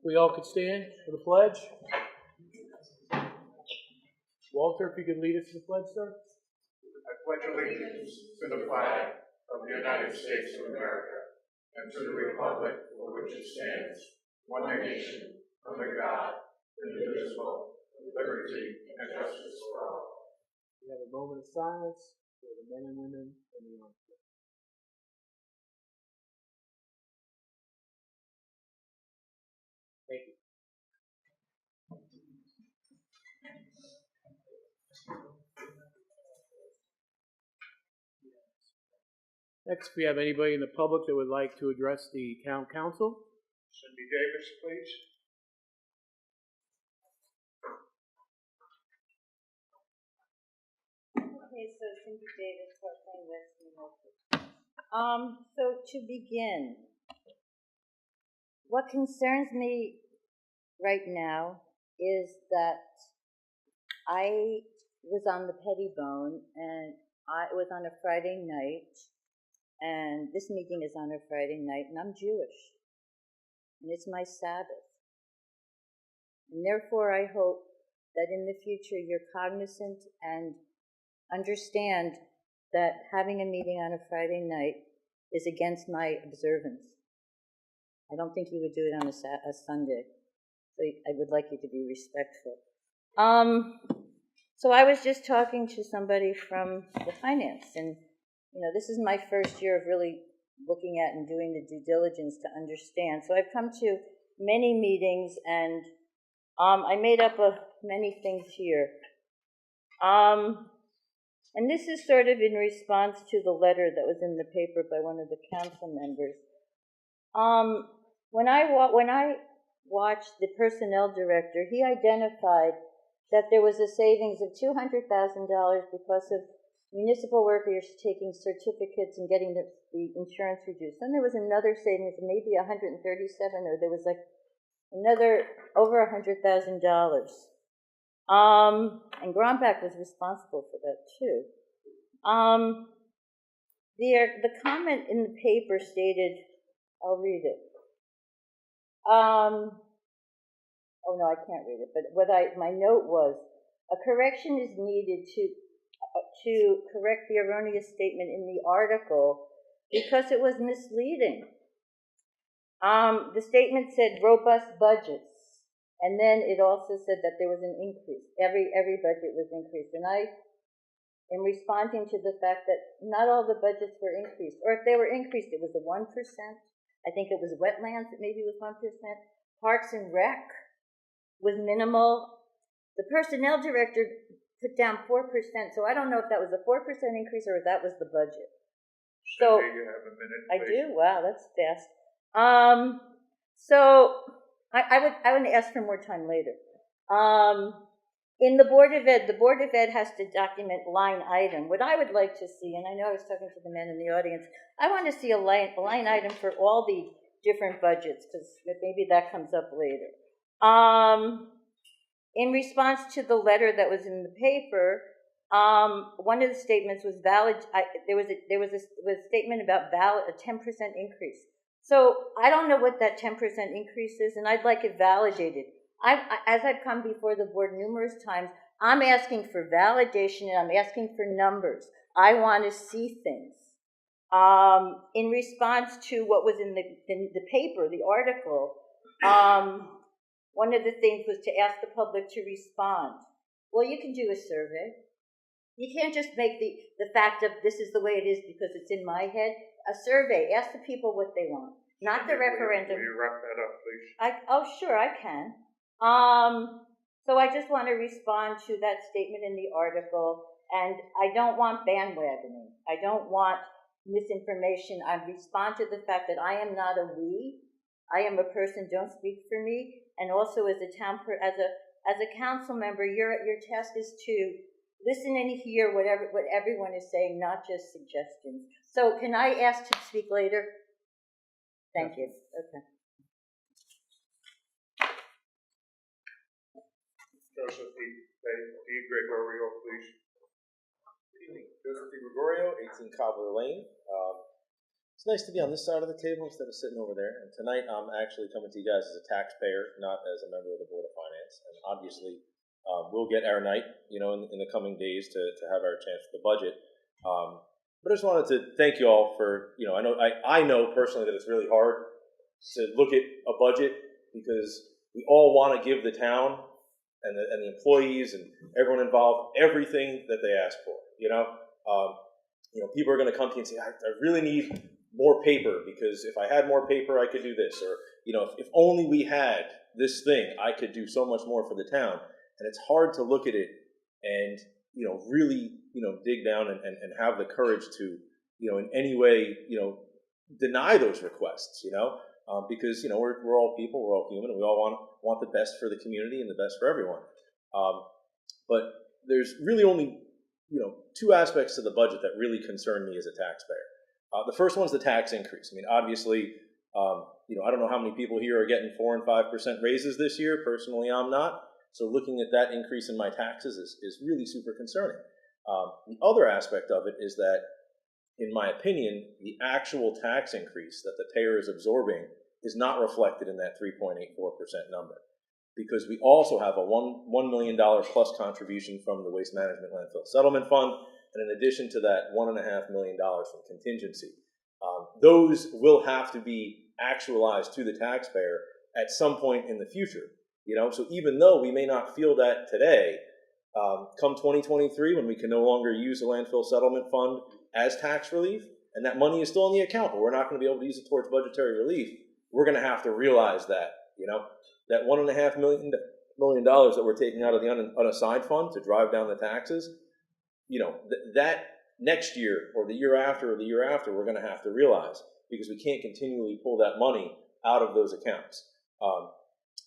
We all could stand for the pledge. Walter, if you could lead us to the pledge, sir. I pledge allegiance to the flag of the United States of America and to the republic for which it stands, one nation, under God, indivisible, with liberty and justice for all. We have a moment of silence for the men and women in the armed forces. Thank you. Next, if we have anybody in the public that would like to address the town council. Cindy Davis, please. Okay, so Cindy Davis, Parkland West, Milford. So to begin, what concerns me right now is that I was on the Pettibone, and it was on a Friday night, and this meeting is on a Friday night, and I'm Jewish, and it's my Sabbath. And therefore, I hope that in the future you're cognizant and understand that having a meeting on a Friday night is against my observance. I don't think you would do it on a Sunday, so I would like you to be respectful. So I was just talking to somebody from the finance, and this is my first year of really looking at and doing the due diligence to understand. So I've come to many meetings, and I made up of many things here. And this is sort of in response to the letter that was in the paper by one of the council members. When I watched the personnel director, he identified that there was a savings of $200,000 because of municipal workers taking certificates and getting the insurance reduced. Then there was another savings of maybe $137,000, or there was like another over $100,000. And Grombach was responsible for that too. The comment in the paper stated, I'll read it. Oh no, I can't read it, but my note was, a correction is needed to correct the erroneous statement in the article because it was misleading. The statement said robust budgets, and then it also said that there was an increase. Every budget was increased, and I am responding to the fact that not all the budgets were increased, or if they were increased, it was a 1%. I think it was wetlands that maybe was 1%. Parks and Rec was minimal. The personnel director put down 4%, so I don't know if that was a 4% increase or if that was the budget. So Cindy, you have a minute, I please. do. Wow, that's fast. So I would ask for more time later. In the Board of Ed has to document line item. What I would like to see, and I know I was talking to the men in the audience, I want to see a line item for all the different budgets, because maybe that comes up later. In response to the letter that was in the paper, one of the statements was valid. There was a statement about a 10% increase. So I don't know what that 10% increase is, and I'd like it validated. As I've come before the board numerous times, I'm asking for validation and I'm asking for numbers. I want to see things. In response to what was in the paper, the article, one of the things was to ask the public to respond. Well, you can do a survey. You can't just make the fact of this is the way it is because it's in my head. A survey, ask the people what they want, not the referendum. Will you wrap that up, please? Oh, sure, I can. So I just want to respond to that statement in the article, and I don't want bandwagoning. I don't want misinformation. I respond to the fact that I am not a we. I am a person. Don't speak for me. And also, as a council member, your task is to listen and hear what everyone is saying, not just suggestions. So, can I ask to speak later? Thank you. Okay. Joseph D. Gregorio, please. Good evening. Joseph D. Gregorio, 18 Cobbler Lane. It's nice to be on this side of the table instead of sitting over there. And tonight I'm actually coming to you guys as a taxpayer, not as a member of the Board of Finance. And obviously, we'll get our night, in the coming days to have our chance for the budget. But I just wanted to thank you all for, I know personally that it's really hard to look at a budget because we all want to give the town and the employees and everyone involved everything that they ask for. People are going to come to you and say, I really need more paper because if I had more paper, I could do this. Or, if only we had this thing, I could do so much more for the town. And it's hard to look at it and, really, dig down and have the courage to, in any way, deny those requests, because, we're all people, we're all human, and we all want the best for the community and the best for everyone. But there's really only, two aspects to the budget that really concern me as a taxpayer. The first one's the tax increase. I mean, obviously, I don't know how many people here are getting 4% and 5% raises this year. Personally, I'm not. So looking at that increase in my taxes is really super concerning. The other aspect of it is that, in my opinion, the actual tax increase that the payer is absorbing is not reflected in that 3.84% number, because we also have a $1 million plus contribution from the Waste Management Landfill Settlement Fund, and in addition to that, $1.5 million from contingency. Those will have to be actualized to the taxpayer at some point in the future. So even though we may not feel that today, come 2023, when we can no longer use the landfill settlement fund as tax relief, and that money is still in the account, but we're not going to be able to use it towards budgetary relief, we're going to have to realize that, that $1.5 million that we're taking out of the unassigned fund to drive down the taxes, that next year or the year after, we're going to have to realize, because we can't continually pull that money out of those accounts.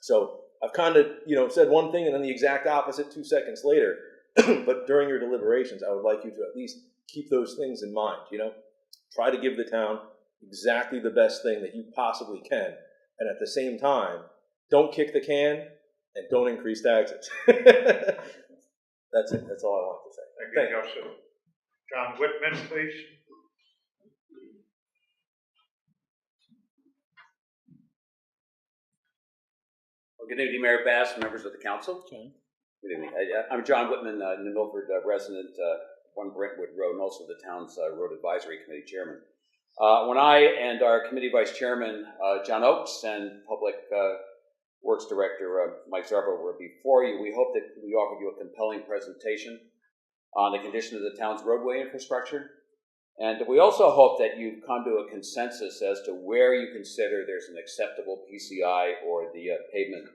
So I've kind of, said one thing and then the exact opposite 2 seconds later. But during your deliberations, I would like you to at least keep those things in mind. Try to give the town exactly the best thing that you possibly can, and at the same time, don't kick the can and don't increase taxes. That's it. That's all I want to say. Thank you, Joseph. John Whitman, please. Good evening, Mayor Bass, members of the council. Okay. Good evening. I'm John Whitman, New Milford resident, 1 Brentwood Road, and also the town's Road Advisory Committee chairman. When I and our committee vice chairman, John Oakes, and Public Works Director, Mike Zarbo, were before you, we hope that we offered you a compelling presentation on the condition of the town's roadway infrastructure. And we also hope that you've come to a consensus as to where you consider there's an acceptable PCI or the pavement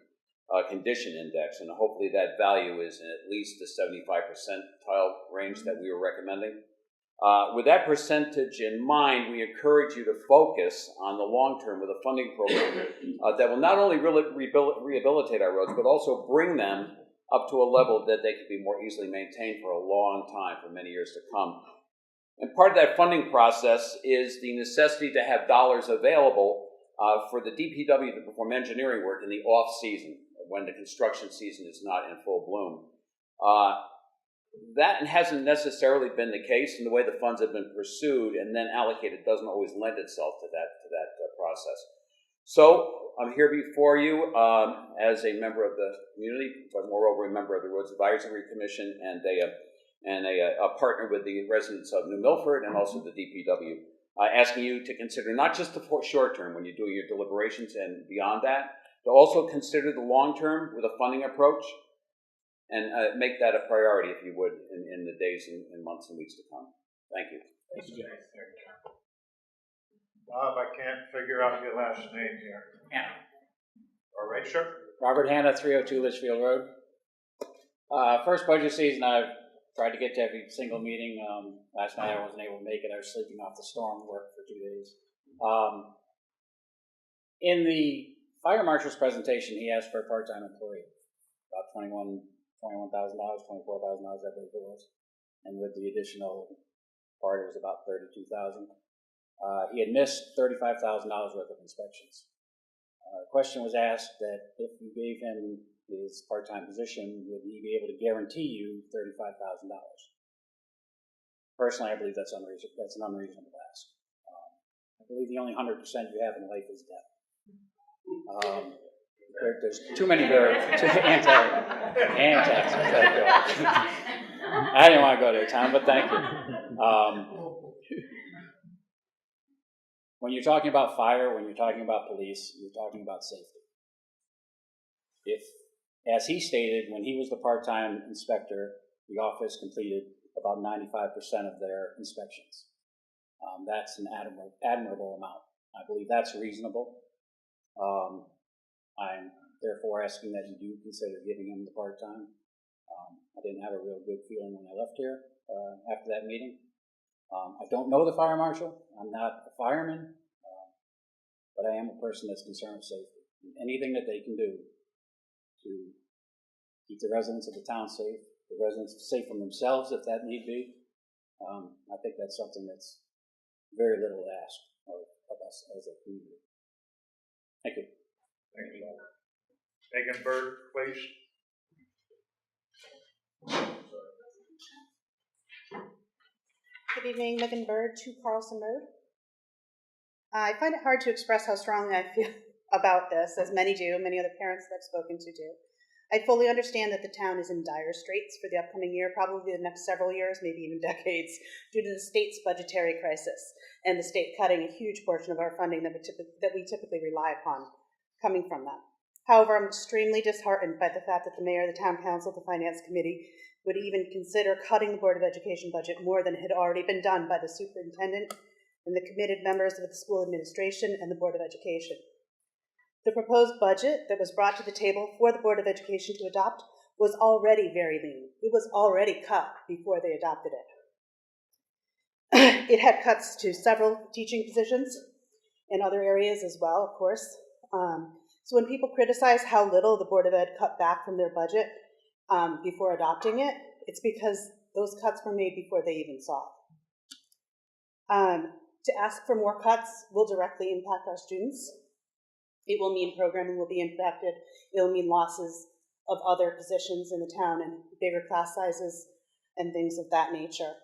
condition index. And hopefully that value is in at least the 75 percentile range that we were recommending. With that percentage in mind, we encourage you to focus on the long term with a funding program that will not only rehabilitate our roads, but also bring them up to a level that they can be more easily maintained for a long time, for many years to come. And part of that funding process is the necessity to have dollars available for the DPW to perform engineering work in the off-season, when the construction season is not in full bloom. That hasn't necessarily been the case, and the way the funds have been pursued and then allocated doesn't always lend itself to that process. So I'm here before you as a member of the community, but moreover a member of the Roads Advisory Commission and a partner with the residents of New Milford and also the DPW, asking you to consider not just the short term when you do your deliberations and beyond that, to also consider the long term with a funding approach, and make that a priority, if you would, in the days and months and weeks to come. Thank you. Thank you, Jeff. Bob, I can't figure out your last name here. Hannah. All right, sure. Robert Hannah, 302 Litchfield Road. First budget season, I've tried to get to every single meeting. Last night I wasn't able to make it. I was sleeping off the storm work for 2 days. In the fire marshal's presentation, he asked for a part-time employee, about $21,000, $24,000, I believe it was. And with the additional part, it was about $32,000. He had missed $35,000 worth of inspections. The question was asked that if you gave him his part-time position, would he be able to guarantee you $35,000? Personally, I believe that's unreasonable. That's an unreasonable ask. I believe the only 100% you have in life is death. There's too many anti-tax. I didn't want to go there, Tom, but thank you. When you're talking about fire, when you're talking about police, you're talking about safety. If, as he stated, when he was the part-time inspector, the office completed about 95% of their inspections. That's an admirable amount. I believe that's reasonable. I'm therefore asking that you do consider giving him the part-time. I didn't have a real good feeling when I left here after that meeting. I don't know the fire marshal. I'm not a fireman, but I am a person that's concerned with safety. Anything that they can do to keep the residents of the town safe, the residents safe from themselves if that need be, I think that's something that's very little to ask of us as a community. Thank you. Thank you. Megan Bird, please. Good evening, Megan Bird, 2 Carlson Road. I find it hard to express how strongly I feel about this, as many do, many other parents that I've spoken to do. I fully understand that the town is in dire straits for the upcoming year, probably the next several years, maybe even decades, due to the state's budgetary crisis and the state cutting a huge portion of our funding that we typically rely upon coming from that. However, I'm extremely disheartened by the fact that the mayor, the town council, the finance committee would even consider cutting the Board of Education budget more than had already been done by the superintendent and the committed members of the school administration and the Board of Education. The proposed budget that was brought to the table for the Board of Education to adopt was already very lean. It was already cut before they adopted it. It had cuts to several teaching positions in other areas as well, of course. So when people criticize how little the Board of Ed cut back from their budget before adopting it, it's because those cuts were made before they even saw it. To ask for more cuts will directly impact our students. It will mean programming will be impacted. It will mean losses of other positions in the town and bigger class sizes and things of that nature.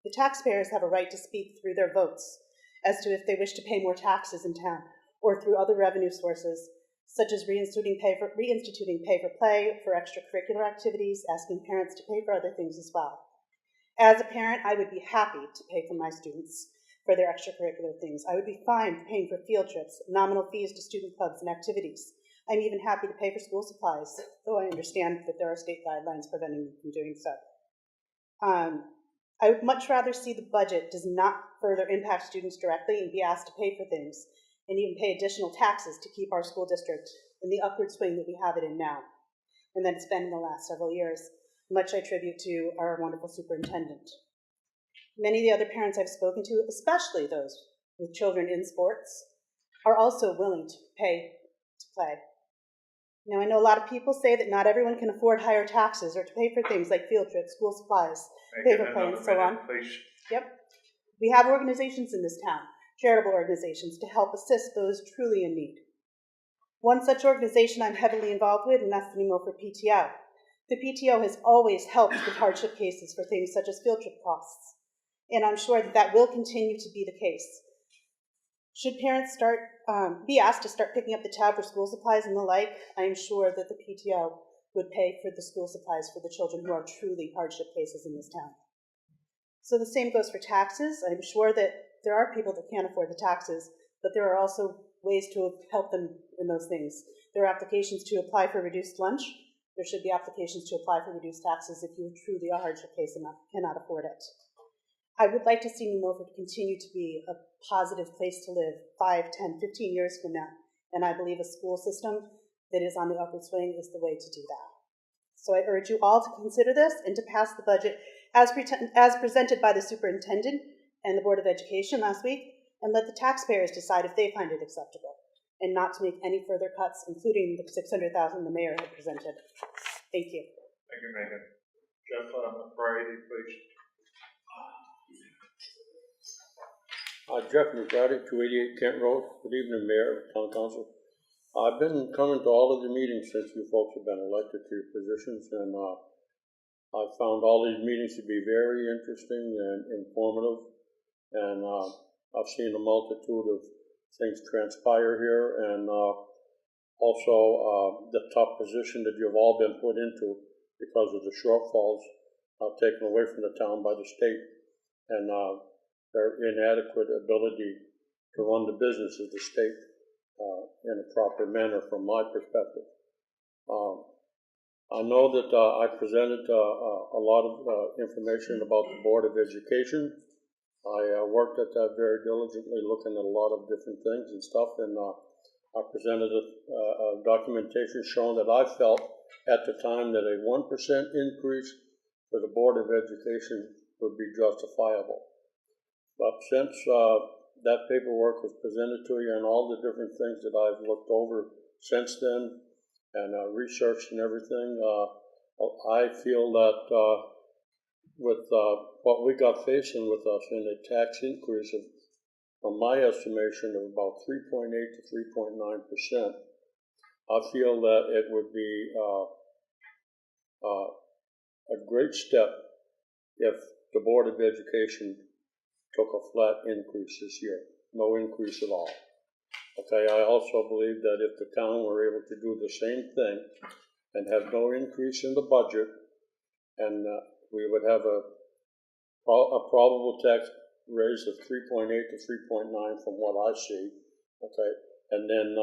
The taxpayers have a right to speak through their votes as to if they wish to pay more taxes in town or through other revenue sources, such as reinstituting pay for play, for extracurricular activities, asking parents to pay for other things as well. As a parent, I would be happy to pay for my students for their extracurricular things. I would be fine paying for field trips, nominal fees to student clubs and activities. I'm even happy to pay for school supplies, though I understand that there are state guidelines preventing me from doing so. I would much rather see the budget does not further impact students directly and be asked to pay for things and even pay additional taxes to keep our school district in the upward swing that we have it in now, and that it's been in the last several years. Much I attribute to our wonderful superintendent. Many of the other parents I've spoken to, especially those with children in sports, are also willing to pay to play. Now, I know a lot of people say that not everyone can afford higher taxes or to pay for things like field trips, school supplies, paper play, and so on. Please. Yep. We have organizations in this town, charitable organizations, to help assist those truly in need. One such organization I'm heavily involved with, and that's the New Milford PTO. The PTO has always helped with hardship cases for things such as field trip costs, and I'm sure that that will continue to be the case. Should parents be asked to start picking up the tab for school supplies and the like, I am sure that the PTO would pay for the school supplies for the children who are truly hardship cases in this town. So the same goes for taxes. I'm sure that there are people that can't afford the taxes, but there are also ways to help them in those things. There are applications to apply for reduced lunch. There should be applications to apply for reduced taxes if you truly are a hardship case and cannot afford it. I would like to see New Milford continue to be a positive place to live 5, 10, 15 years from now, and I believe a school system that is on the upward swing is the way to do that. So I urge you all to consider this and to pass the budget as presented by the superintendent and the Board of Education last week, and let the taxpayers decide if they find it acceptable, and not to make any further cuts, including the $600,000 the mayor had presented. Thank you. Thank you, Megan. Jeff Brady, please. Jeff McGrady, 288 Kent Road. Good evening, Mayor, Town Council. I've been coming to all of the meetings since you folks have been elected to your positions, and I've found all these meetings to be very interesting and informative. And I've seen a multitude of things transpire here, and also the tough position that you've all been put into because of the shortfalls taken away from the town by the state, and their inadequate ability to run the business of the state in a proper manner from my perspective. I know that I presented a lot of information about the Board of Education. I worked at that very diligently, looking at a lot of different things and stuff, and I presented a documentation showing that I felt at the time that a 1% increase for the Board of Education would be justifiable. But since that paperwork was presented to you and all the different things that I've looked over since then and researched and everything, I feel that with what we got facing with us in a tax increase of, from my estimation, of about 3.8 to 3.9%, I feel that it would be a great step if the Board of Education took a flat increase this year, no increase at all. Okay, I also believe that if the town were able to do the same thing and have no increase in the budget, and we would have a probable tax raise of 3.8 to 3.9 from what I see, okay, and then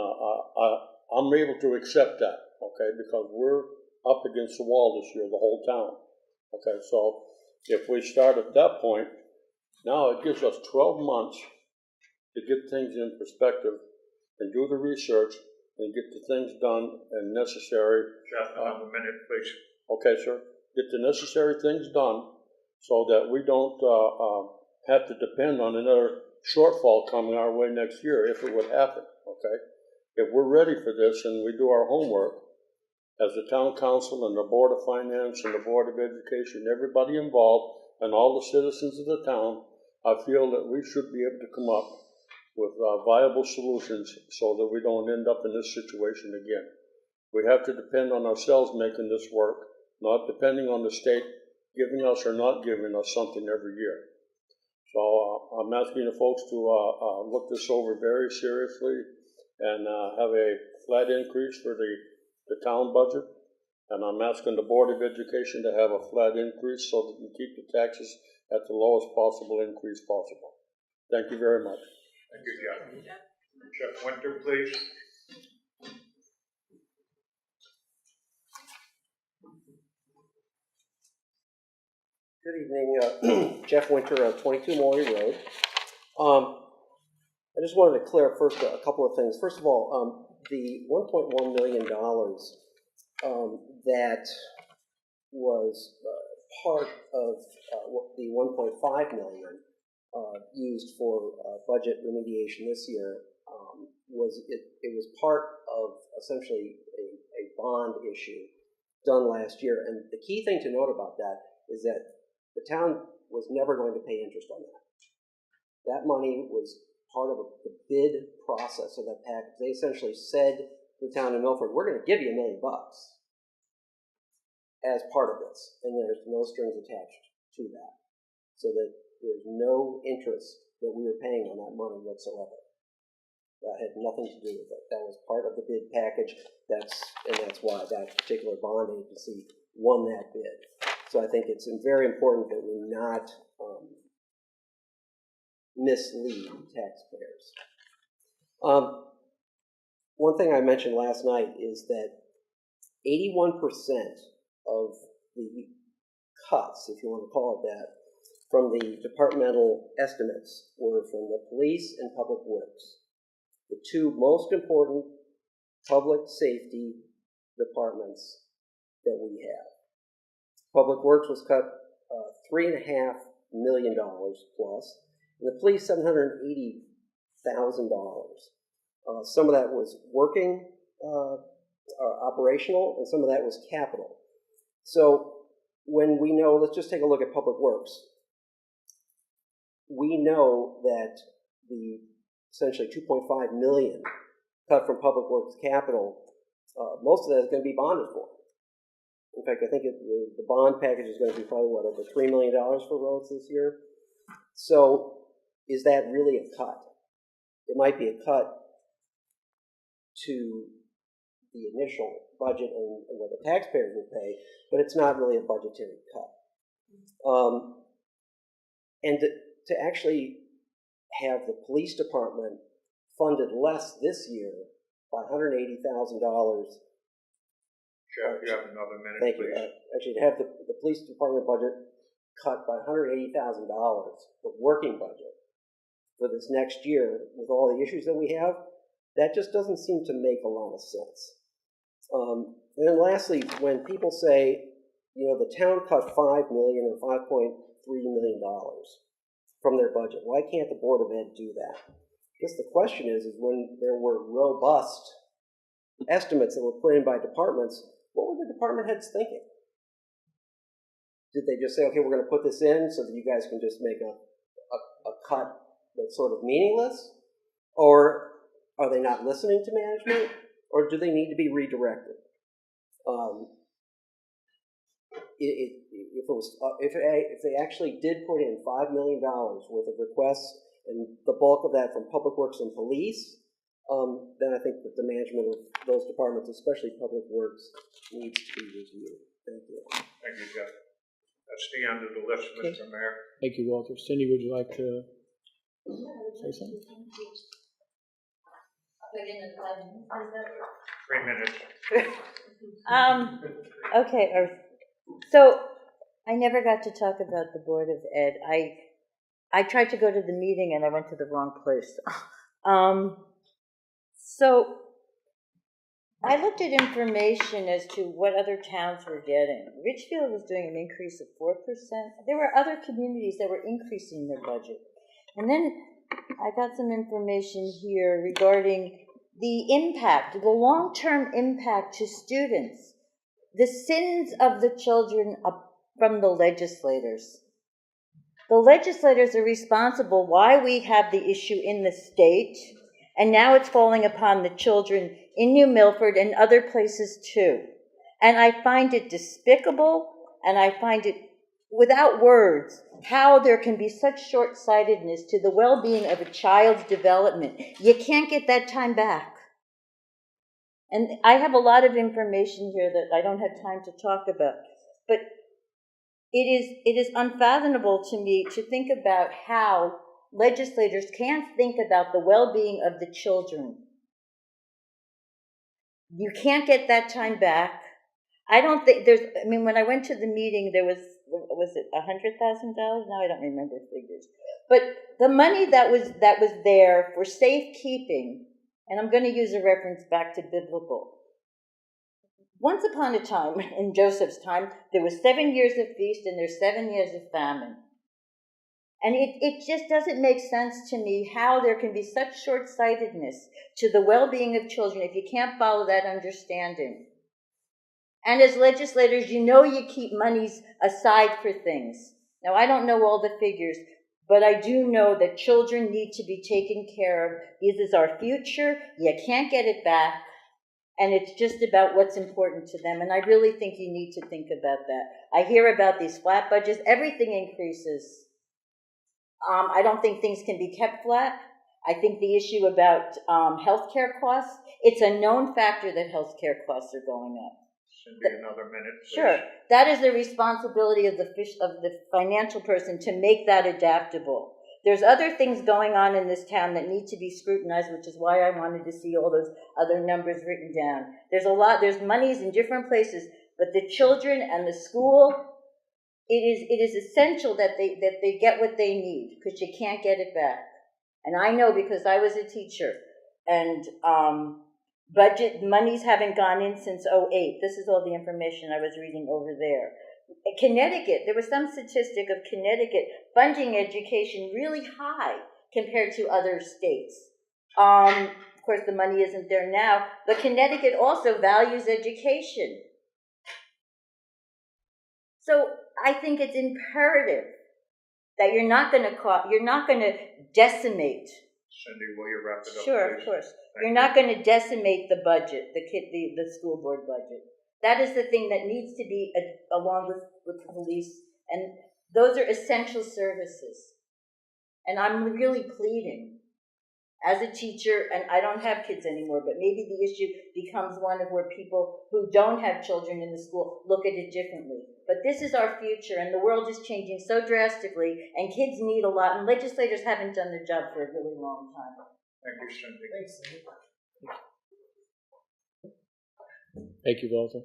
I'm able to accept that, okay, because we're up against the wall this year, the whole town, okay, so if we start at that point, now it gives us 12 months to get things in perspective and do the research and get the things done and necessary. Jeff, another minute, please. Okay, sir. Get the necessary things done so that we don't have to depend on another shortfall coming our way next year if it would happen, okay? If we're ready for this and we do our homework, as the town council and the Board of Finance and the Board of Education, everybody involved and all the citizens of the town, I feel that we should be able to come up with viable solutions so that we don't end up in this situation again. We have to depend on ourselves making this work, not depending on the state giving us or not giving us something every year. So I'm asking the folks to look this over very seriously and have a flat increase for the town budget. And I'm asking the Board of Education to have a flat increase so that we keep the taxes at the lowest possible increase possible. Thank you very much. Thank you, Jeff. Jeff Winter, please. Good evening, Jeff Winter, 22 Maury Road. I just wanted to clear up first a couple of things. First of all, the $1.1 million that was part of the $1.5 million used for budget remediation this year it was part of essentially a bond issue done last year. And the key thing to note about that is that the town was never going to pay interest on that. That money was part of the bid process of that package. They essentially said to the town of Milford, we're going to give you $1 million as part of this, and there's no strings attached to that, so that there's no interest that we were paying on that money whatsoever. That had nothing to do with it. That was part of the bid package. That's why that particular bond agency won that bid. So I think it's very important that we not mislead taxpayers. One thing I mentioned last night is that 81% of the cuts, if you want to call it that, from the departmental estimates were from the police and public works, the two most important public safety departments that we have. Public works was cut $3.5 million plus, and the police $780,000. Some of that was working, operational, and some of that was capital. So when we know, let's just take a look at public works. We know that the essentially $2.5 million cut from public works capital, most of that is going to be bonded for. In fact, I think the bond package is going to be probably, over $3 million for roads this year. So is that really a cut? It might be a cut to the initial budget and what the taxpayers will pay, but it's not really a budgetary cut. And to actually have the police department funded less this year by $180,000. Jeff, you have another minute, Thank please. you. Actually, to have the police department budget cut by $180,000, the working budget for this next year, with all the issues that we have, that just doesn't seem to make a lot of sense. And then lastly, when people say, the town cut $5 million or $5.3 million from their budget, why can't the Board of Ed do that? I guess the question is when there were robust estimates that were put in by departments, what were the department heads thinking? Did they just say, okay, we're going to put this in so that you guys can just make a cut that's sort of meaningless? Or are they not listening to management? Or do they need to be redirected? If they actually did put in $5 million worth of requests, and the bulk of that from Public Works and Police, then I think that the management of those departments, especially Public Works, needs to be reviewed. Thank you. Thank you, Jeff. That's the end of the list, Mr. Mayor. Thank you, Walter. Cindy, would you like to say something? 3 minutes. Okay, so I never got to talk about the Board of Ed. I tried to go to the meeting and I went to the wrong place. So I looked at information as to what other towns were getting. Richfield was doing an increase of 4%. There were other communities that were increasing their budget. And then I got some information here regarding the impact, the long-term impact to students, the sins of the children from the legislators. The legislators are responsible why we have the issue in the state, and now it's falling upon the children in New Milford and other places too. And I find it despicable, and I find it without words how there can be such short-sightedness to the well-being of a child's development. You can't get that time back. And I have a lot of information here that I don't have time to talk about, but it is unfathomable to me to think about how legislators can't think about the well-being of the children. You can't get that time back. I don't think when I went to the meeting, there was it $100,000? Now I don't remember figures. But the money that was there for safekeeping, and I'm going to use a reference back to biblical. Once upon a time, in Joseph's time, there was 7 years of feast and there's 7 years of famine. And it just doesn't make sense to me how there can be such short-sightedness to the well-being of children if you can't follow that understanding. And as legislators, you keep monies aside for things. Now, I don't know all the figures, but I do know that children need to be taken care of. This is our future. You can't get it back. And it's just about what's important to them. And I really think you need to think about that. I hear about these flat budgets. Everything increases. I don't think things can be kept flat. I think the issue about healthcare costs, it's a known factor that healthcare costs are going up. Cindy, another minute, please. Sure. That is the responsibility of the financial person to make that adaptable. There's other things going on in this town that need to be scrutinized, which is why I wanted to see all those other numbers written down. There's monies in different places, but the children and the school, it is essential that they get what they need, because you can't get it back. And I know because I was a teacher, and budget monies haven't gone in since 2008. This is all the information I was reading over there. Connecticut, there was some statistic of Connecticut funding education really high compared to other states. Of course, the money isn't there now, but Connecticut also values education. So I think it's imperative that you're not going to decimate. Cindy, will you wrap it up? Sure, please? of course. Thank You're you. not going to decimate the budget, the school board budget. That is the thing that needs to be along with the police, and those are essential services. And I'm really pleading as a teacher, and I don't have kids anymore, but maybe the issue becomes one of where people who don't have children in the school look at it differently. But this is our future, and the world is changing so drastically, and kids need a lot, and legislators haven't done their job for a really long time. Thank you, Cindy. Thanks, Cindy. Thank you, Walter.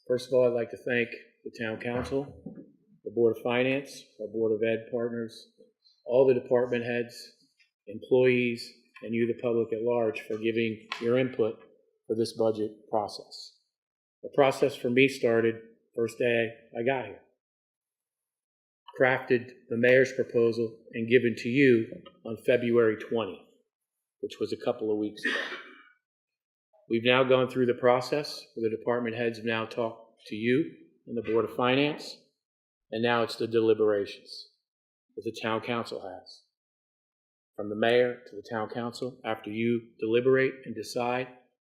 First of all, I'd like to thank the town council, the Board of Finance, our Board of Ed partners, all the department heads, employees, and you, the public at large, for giving your input for this budget process. The process for me started first day I got here. Crafted the mayor's proposal and given to you on February 20th, which was a couple of weeks ago. We've now gone through the process where the department heads have now talked to you and the Board of Finance, and now it's the deliberations that the town council has. From the mayor to the town council, after you deliberate and decide,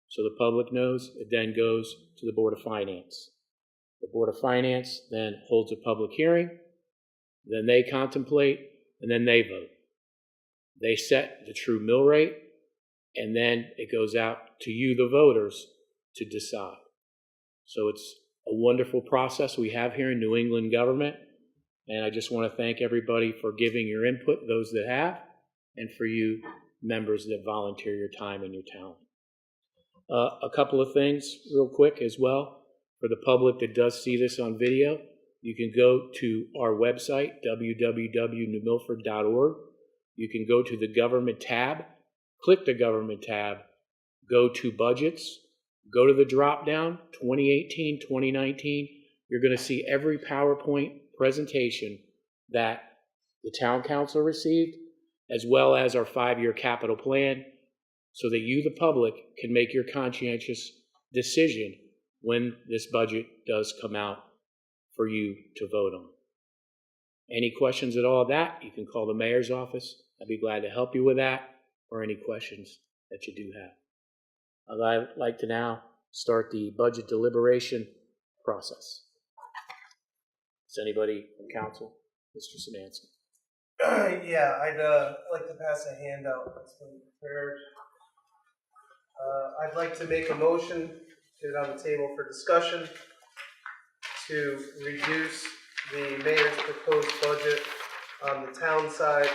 so the public knows, it then goes to the Board of Finance. The Board of Finance then holds a public hearing, then they contemplate, and then they vote. They set the true mill rate, and then it goes out to you, the voters, to decide. So it's a wonderful process we have here in New England government, and I just want to thank everybody for giving your input, those that have, and for you members that volunteer your time and your talent. A couple of things real quick as well. For the public that does see this on video, you can go to our website, www.newmilford.org. You can go to the government tab, click the government tab, go to budgets, go to the drop down, 2018, 2019. You're going to see every PowerPoint presentation that the town council received, as well as our 5-year capital plan, so that you, the public, can make your conscientious decision when this budget does come out for you to vote on. Any questions at all of that, you can call the mayor's office. I'd be glad to help you with that, or any questions that you do have. I'd like to now start the budget deliberation process. Is anybody from council? Mr. Szymanski. Yeah, I'd like to pass a handout that's been prepared. I'd like to make a motion, get it on the table for discussion, to reduce the mayor's proposed budget on the town side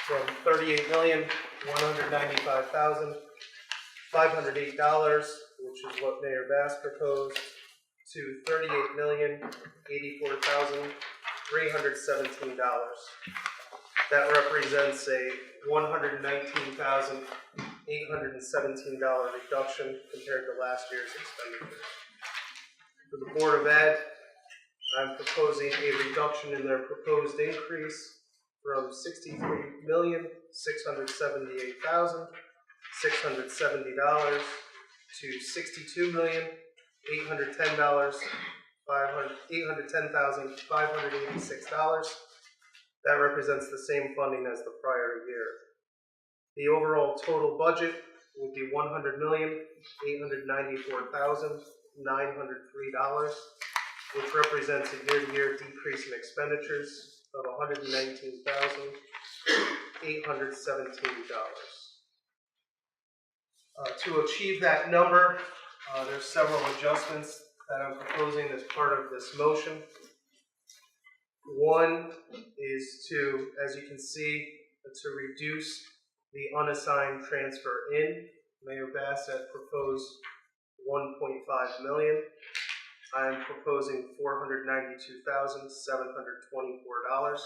from $38,195,508, which is what Mayor Bass proposed, to $38,084,317. That represents a $119,817 reduction compared to last year's expenditure. For the Board of Ed, I'm proposing a reduction in their proposed increase from $63,678,670 to $62,810,586. That represents the same funding as the prior year. The overall total budget would be $100,894,903, which represents a year-to-year decrease in expenditures of $119,817. To achieve that number, there's several adjustments that I'm proposing as part of this motion. One is to, as you can see, to reduce the unassigned transfer in. Mayor Bass had proposed $1.5 million. I am proposing $492,724,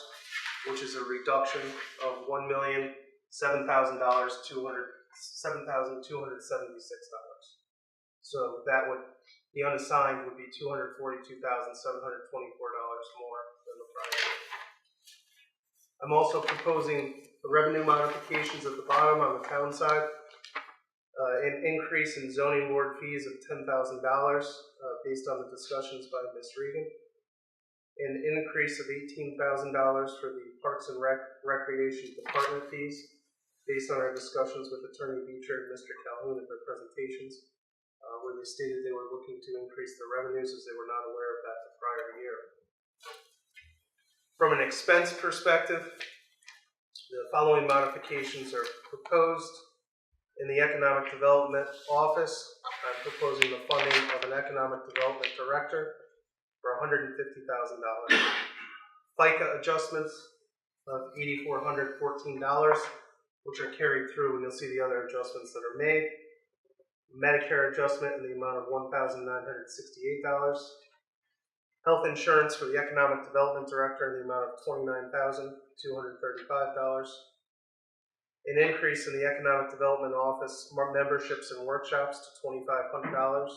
which is a reduction of $7,276. So that would, the unassigned would be $242,724 more than the prior year. I'm also proposing the revenue modifications at the bottom on the town side. An increase in zoning board fees of $10,000 based on the discussions by Ms. Regan. An increase of $18,000 for the Parks and Recreation Department fees based on our discussions with Attorney Beecher and Mr. Calhoun at their presentations, where they stated they were looking to increase their revenues as they were not aware of that the prior year. From an expense perspective, the following modifications are proposed. In the Economic Development Office, I'm proposing the funding of an Economic Development Director for $150,000. FICA adjustments of $8,414, which are carried through, and you'll see the other adjustments that are made. Medicare adjustment in the amount of $1,968. Health insurance for the Economic Development Director in the amount of $29,235. An increase in the Economic Development Office memberships and workshops to $2,500.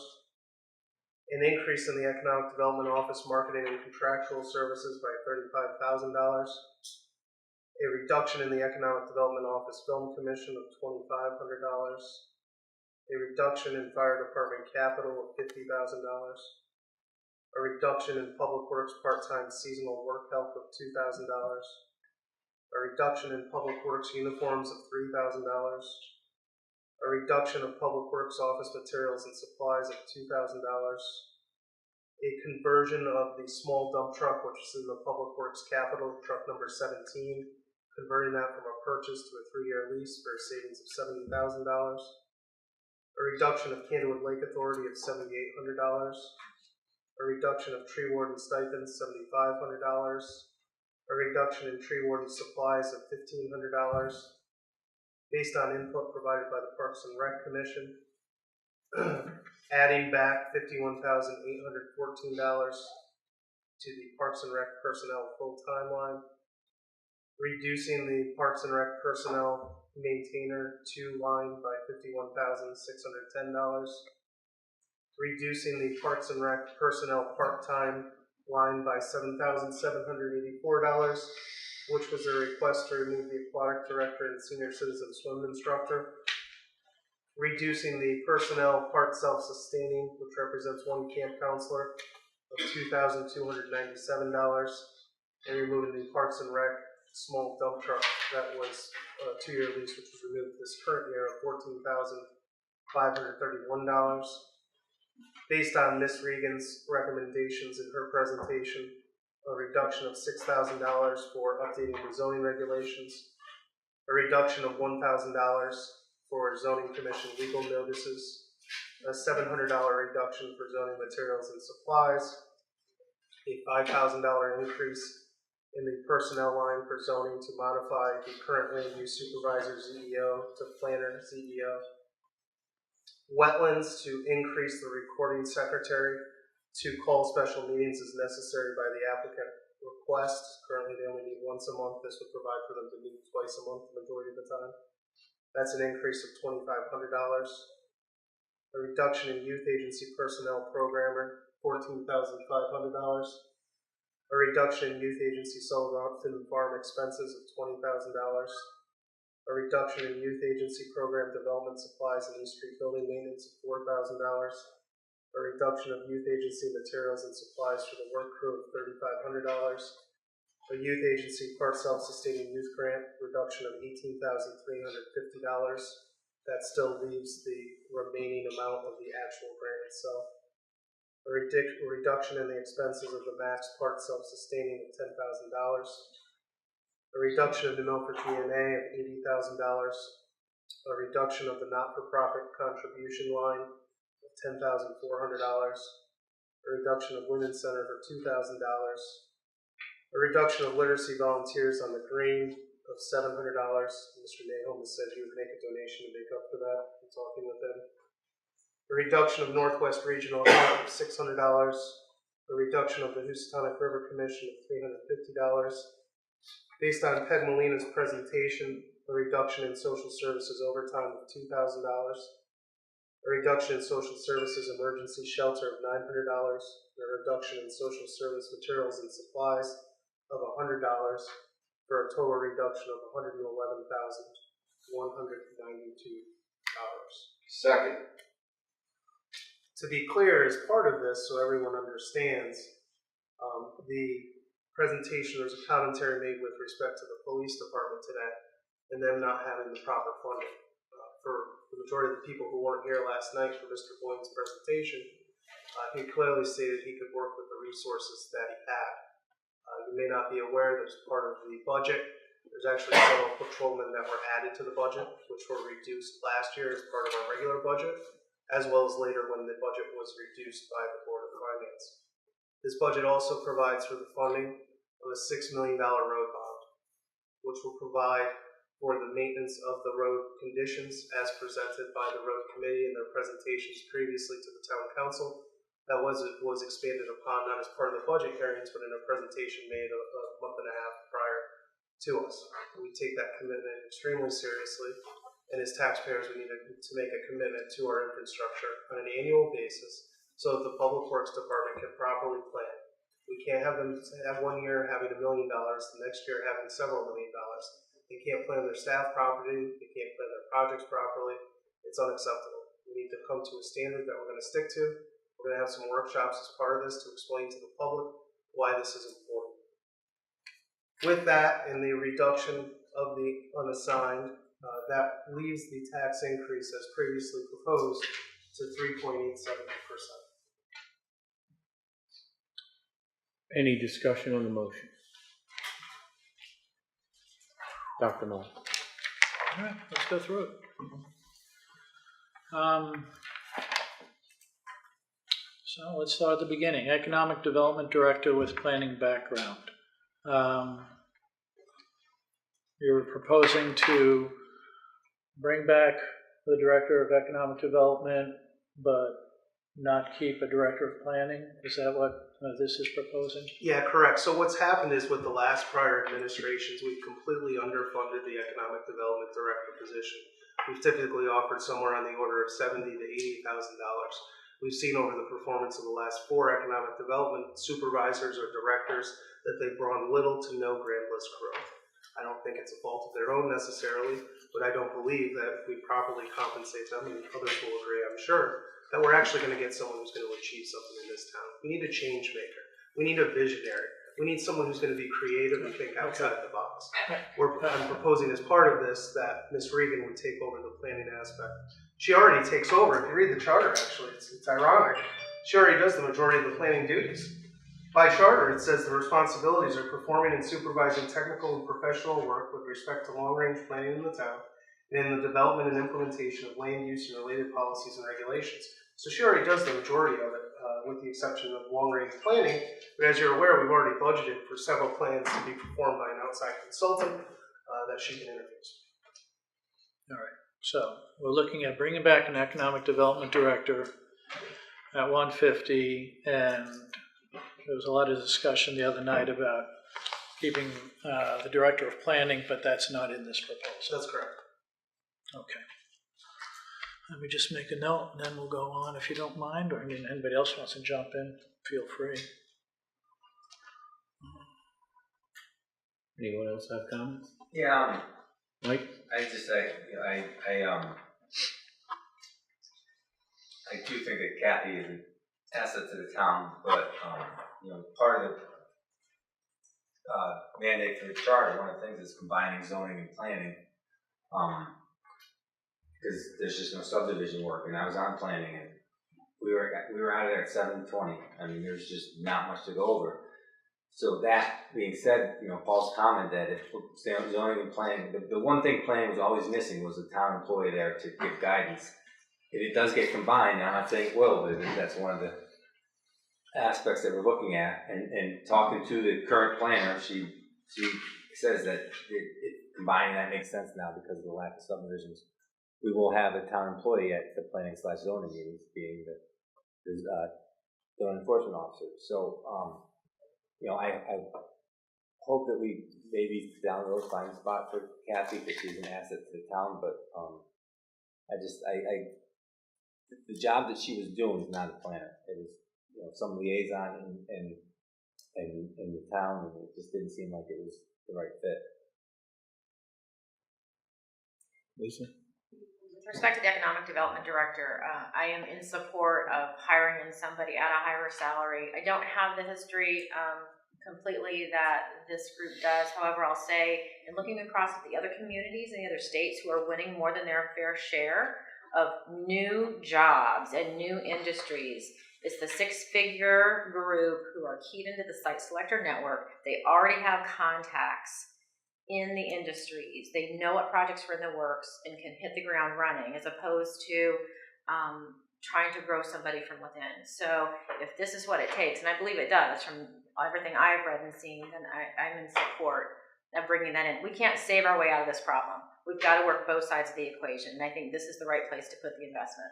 An increase in the Economic Development Office marketing and contractual services by $35,000. A reduction in the Economic Development Office Film Commission of $2,500. A reduction in Fire Department capital of $50,000. A reduction in Public Works part-time seasonal work help of $2,000. A reduction in Public Works uniforms of $3,000. A reduction of Public Works office materials and supplies of $2,000. A conversion of the small dump truck, which is in the Public Works capital, truck number 17, converting that from a purchase to a 3-year lease for a savings of $70,000. A reduction of Candlewood Lake Authority of $7,800. A reduction of tree warden stipends, $7,500. A reduction in tree warden supplies of $1,500, based on input provided by the Parks and Rec Commission. Adding back $51,814 to the Parks and Rec personnel full-time line. Reducing the Parks and Rec personnel maintainer 2 line by $51,610. Reducing the Parks and Rec personnel part-time line by $7,784, which was a request to remove the aquatic director and senior citizen swim instructor. Reducing the personnel part self-sustaining, which represents 1 camp counselor, of $2,297, and removing the Parks and Rec small dump truck that was a 2-year lease, which was removed this current year, of $14,531. Based on Ms. Regan's recommendations in her presentation, a reduction of $6,000 for updating the zoning regulations, a reduction of $1,000 for zoning commission legal notices, a $700 reduction for zoning materials and supplies, a $5,000 increase in the personnel line for zoning to modify the current land use supervisor ZEO to planner ZEO, wetlands to increase the recording secretary to call special meetings as necessary by the applicant request. Currently they only meet once a month. This would provide for them to meet twice a month the majority of the time. That's an increase of $2,500. A reduction in youth agency personnel programmer, $14,500. A reduction in youth agency Sullivan Farm expenses of $20,000. A reduction in youth agency program development supplies and East Street building maintenance of $4,000. A reduction of youth agency materials and supplies for the work crew of $3,500. A youth agency part self-sustaining youth grant reduction of $18,350. That still leaves the remaining amount of the actual grant itself. A reduction in the expenses of the max part self-sustaining of $10,000. A reduction of the Milford DNA of $80,000. A reduction of the not-for-profit contribution line of $10,400. A reduction of Women's Center for $2,000. A reduction of literacy volunteers on the green of $700. Mr. Nahom has said he would make a donation to make up for that. I'm talking with him. A reduction of Northwest Regional Health of $600. A reduction of the Housatonic River Commission of $350. Based on Peg Molina's presentation, a reduction in social services overtime of $2,000. A reduction in social services emergency shelter of $900. A reduction in social service materials and supplies of $100, for a total reduction of $111,192. Second. To be clear, as part of this, so everyone understands, the presentation, there's a commentary made with respect to the police department today and them not having the proper funding. For the majority of the people who weren't here last night for Mr. Boyd's presentation, he clearly stated he could work with the resources that he had. You may not be aware that as part of the budget, there's actually several patrolmen that were added to the budget, which were reduced last year as part of our regular budget, as well as later when the budget was reduced by the Board of Finance. This budget also provides for the funding of a $6 million road bond, which will provide for the maintenance of the road conditions as presented by the road committee in their presentations previously to the town council. That was expanded upon not as part of the budget hearings, but in a presentation made a month and a half prior to us. We take that commitment extremely seriously, and as taxpayers, we need to make a commitment to our infrastructure on an annual basis so that the Public Works Department can properly plan. We can't have them have 1 year having $1 million, the next year having several $1 million. They can't plan their staff properly, they can't plan their projects properly. It's unacceptable. We need to come to a standard that we're going to stick to. We're going to have some workshops as part of this to explain to the public why this is important. With that and the reduction of the unassigned, that leaves the tax increase as previously proposed to 3.87%. Any discussion on the motion? Dr. Mull. All right, let's go through it. So let's start at the beginning. Economic Development Director with planning background. You're proposing to bring back the Director of Economic Development, but not keep a Director of Planning? Is that what this is proposing? Yeah, correct. So what's happened is with the last prior administrations, we've completely underfunded the Economic Development Director position. We've typically offered somewhere on the order of $70,000 to $80,000. We've seen over the performance of the last 4 economic development supervisors or directors that they've brought little to no grand list growth. I don't think it's a fault of their own necessarily, but I don't believe that if we properly compensate them, and others will agree, I'm sure, that we're actually going to get someone who's going to achieve something in this town. We need a change maker. We need a visionary. We need someone who's going to be creative and think outside the box. I'm proposing as part of this that Ms. Regan would take over the planning aspect. She already takes over. If you read the charter, actually, it's ironic. She already does the majority of the planning duties. By charter, it says the responsibilities are performing and supervising technical and professional work with respect to long-range planning in the town and in the development and implementation of land use and related policies and regulations. So she already does the majority of it, with the exception of long-range planning. But as you're aware, we've already budgeted for several plans to be performed by an outside consultant that she can introduce. All right. So we're looking at bringing back an Economic Development Director at 150, and there was a lot of discussion the other night about keeping the Director of Planning, but that's not in this proposal. That's correct. Okay. Let me just make a note, and then we'll go on if you don't mind, or anybody else wants to jump in, feel free. Anyone else have comments? Yeah, Mike? I do think that Kathy is an asset to the town, but part of the mandate for the charter, one of the things is combining zoning and planning, because there's just no subdivision work, and I was on planning, and we were out of there at 7:20. I mean, there's just not much to go over. So that being said, Paul's comment that if zoning and planning, the one thing planning was always missing was a town employee there to give guidance. If it does get combined, and I'm not saying it will, but that's one of the aspects that we're looking at. And talking to the current planner, she says that combining that makes sense now because of the lack of subdivisions. We will have a town employee at the planning/zoning meetings, being the zone enforcement officer. So, I hope that we maybe down the road find a spot for Kathy because she's an asset to the town. But the job that she was doing is not a planner. It was some liaison in the town, and it just didn't seem like it was the right fit. Lisa? With respect to the Economic Development Director, I am in support of hiring in somebody at a higher salary. I don't have the history completely that this group does. However, I'll say, in looking across at the other communities and the other states who are winning more than their fair share of new jobs and new industries, It's the six-figure group who are keyed into the site selector network. They already have contacts in the industries. They know what projects are in the works and can hit the ground running, as opposed to trying to grow somebody from within. So if this is what it takes, and I believe it does from everything I've read and seen, then I'm in support of bringing that in. We can't save our way out of this problem. We've got to work both sides of the equation, and I think this is the right place to put the investment.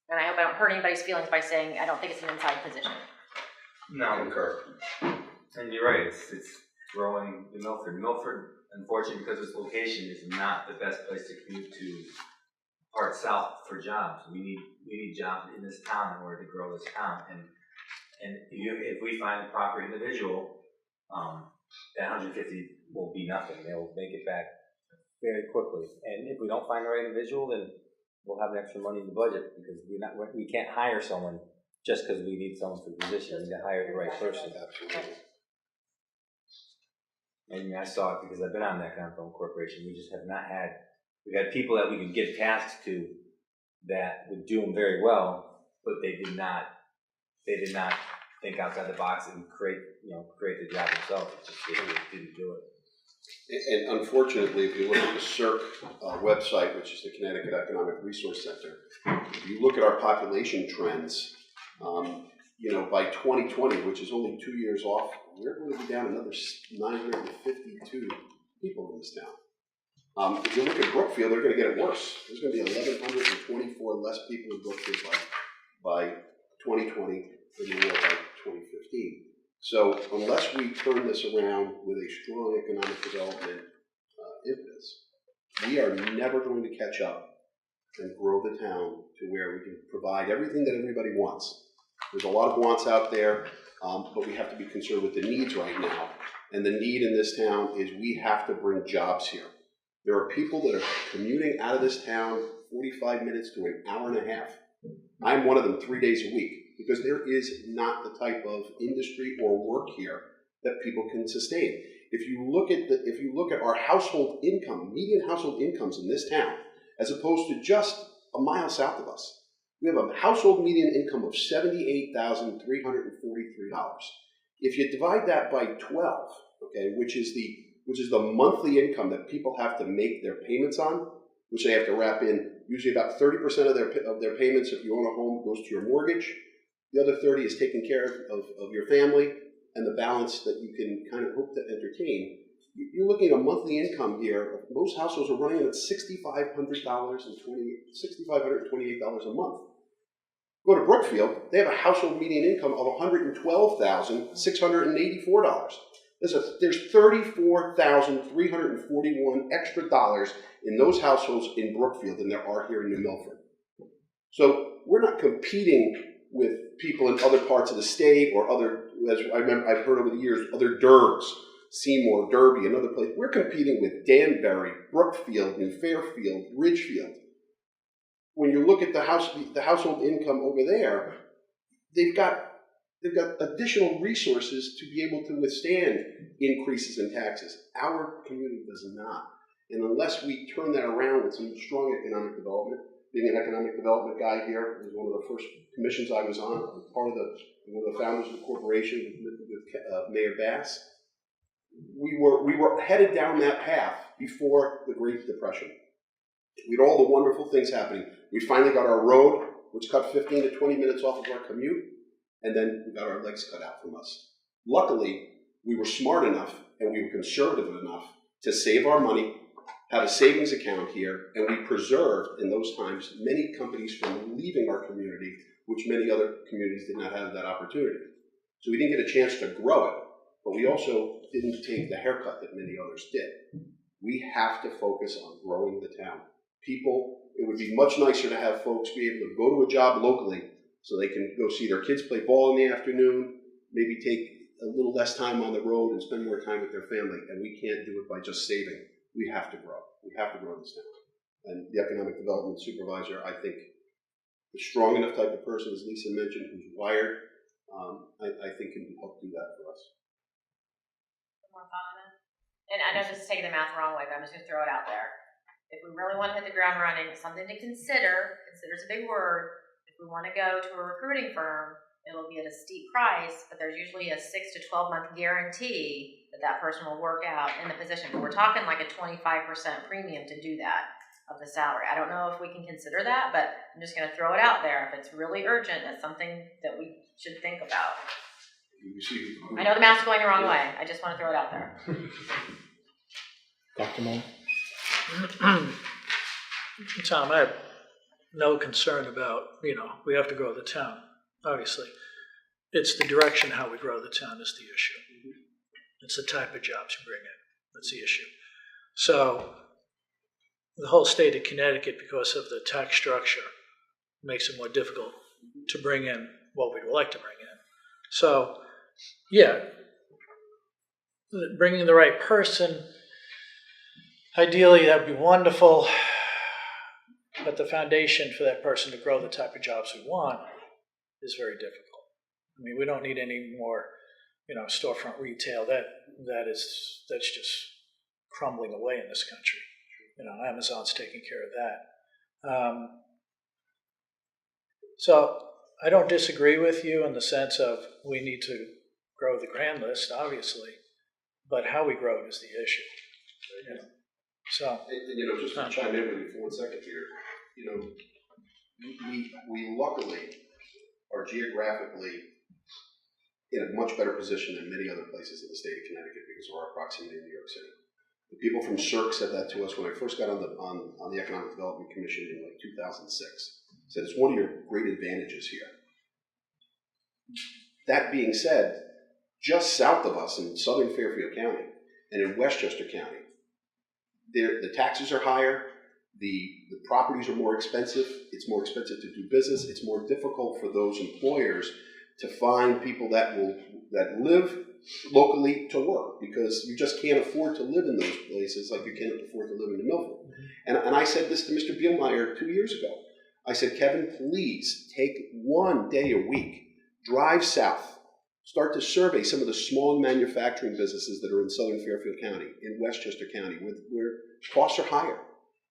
And I hope I don't hurt anybody's feelings by saying I don't think it's an inside position. No, and you're right. It's growing in Milford. Milford, unfortunately, because of its location, is not the best place to commute to part south for jobs. We need jobs in this town in order to grow this town. And if we find the proper individual, that 150 will be nothing. They'll make it back very quickly. And if we don't find the right individual, then we'll have extra money in the budget, because we can't hire someone just because we need someone for the position. We need to hire the right person. Absolutely. And I saw it because I've been on that kind of film corporation. We just have not had. We had people that we could give tasks to that would do them very well, but they did not think outside the box and create the job themselves. It just didn't do it. And unfortunately, if you look at the CERC website, which is the Connecticut Economic Resource Center, if you look at our population trends, by 2020, which is only 2 years off, we're going to be down another 952 people in this town. If you look at Brookfield, they're going to get it worse. There's going to be 1,124 less people in Brookfield by 2020 than there were by 2015. So unless we turn this around with a strong economic development impetus, we are never going to catch up and grow the town to where we can provide everything that everybody wants. There's a lot of wants out there, but we have to be concerned with the needs right now. And the need in this town is we have to bring jobs here. There are people that are commuting out of this town 45 minutes to an hour and a half. I'm one of them 3 days a week, because there is not the type of industry or work here that people can sustain. If you look at our household income, median household incomes in this town, as opposed to just a mile south of us, we have a household median income of $78,343. If you divide that by 12, okay, which is the monthly income that people have to make their payments on, which they have to wrap in usually about 30% of their payments if you own a home goes to your mortgage. The other 30 is taking care of your family, and the balance that you can kind of hope to entertain. You're looking at a monthly income here. Most households are running at $6,528 a month. Go to Brookfield, they have a household median income of $112,684. There's $34,341 extra dollars in those households in Brookfield than there are here in New Milford. So we're not competing with people in other parts of the state or other, as I've heard over the years, other DERBs, Seymour, Derby, another place. We're competing with Danbury, Brookfield, New Fairfield, Ridgefield. When you look at the household income over there, they've got additional resources to be able to withstand increases in taxes. Our community does not. And unless we turn that around with some strong economic development, being an economic development guy here, it was one of the first commissions I was on. I was one of the founders of the corporation with Mayor Bass. We were headed down that path before the Great Depression. We had all the wonderful things happening. We finally got our road, which cut 15 to 20 minutes off of our commute, and then we got our legs cut out from us. Luckily, we were smart enough and we were conservative enough to save our money, have a savings account here, and we preserved, in those times, many companies from leaving our community, which many other communities did not have that opportunity. So we didn't get a chance to grow it, but we also didn't take the haircut that many others did. We have to focus on growing the town. It would be much nicer to have folks be able to go to a job locally so they can go see their kids play ball in the afternoon, maybe take a little less time on the road and spend more time with their family, and we can't do it by just saving. We have to grow. We have to grow this town. And the economic development supervisor, I think, a strong enough type of person, as Lisa mentioned, who's wired, I think can help do that for us. More thought on it? And I know this is taking the math the wrong way, but I'm just going to throw it out there. If we really want to hit the ground running, something to consider. Consider is a big word. If If we want to go to a recruiting firm, it'll be at a steep price, but there's usually a 6 to 12 month guarantee that that person will work out in the position. But we're talking like a 25% premium to do that of the salary. I don't know if we can consider that, but I'm just going to throw it out there. If it's really urgent, that's something that we should think about. I know the math's going the wrong way. I just want to throw it out there. Dr. Mull? Tom, I have no concern about, we have to grow the town, obviously. It's the direction how we grow the town is the issue. It's the type of jobs you bring in. That's the issue. So the whole state of Connecticut, because of the tax structure, makes it more difficult to bring in what we'd like to bring in. So, yeah, bringing the right person, ideally that would be wonderful, but the foundation for that person to grow the type of jobs we want is very difficult. I mean, we don't need any more, storefront retail. That's just crumbling away in this country. Amazon's taking care of that. So I don't disagree with you in the sense of we need to grow the grand list, obviously, but how we grow it is the issue. So, just to chime in with you for 1 second here, we luckily are geographically in a much better position than many other places in the state of Connecticut because of our proximity to New York City. The people from CERC said that to us when I first got on the Economic Development Commission in 2006. Said it's one of your great advantages here. That being said, just south of us in southern Fairfield County and in Westchester County, the taxes are higher, the properties are more expensive, it's more expensive to do business, it's more difficult for those employers to find people that live locally to work because you just can't afford to live in those places like you can't afford to live in Milford. And I said this to Mr. Bielmeyer 2 years ago. I said, Kevin, please take 1 day a week, drive south, start to survey some of the small manufacturing businesses that are in southern Fairfield County, in Westchester County, where costs are higher,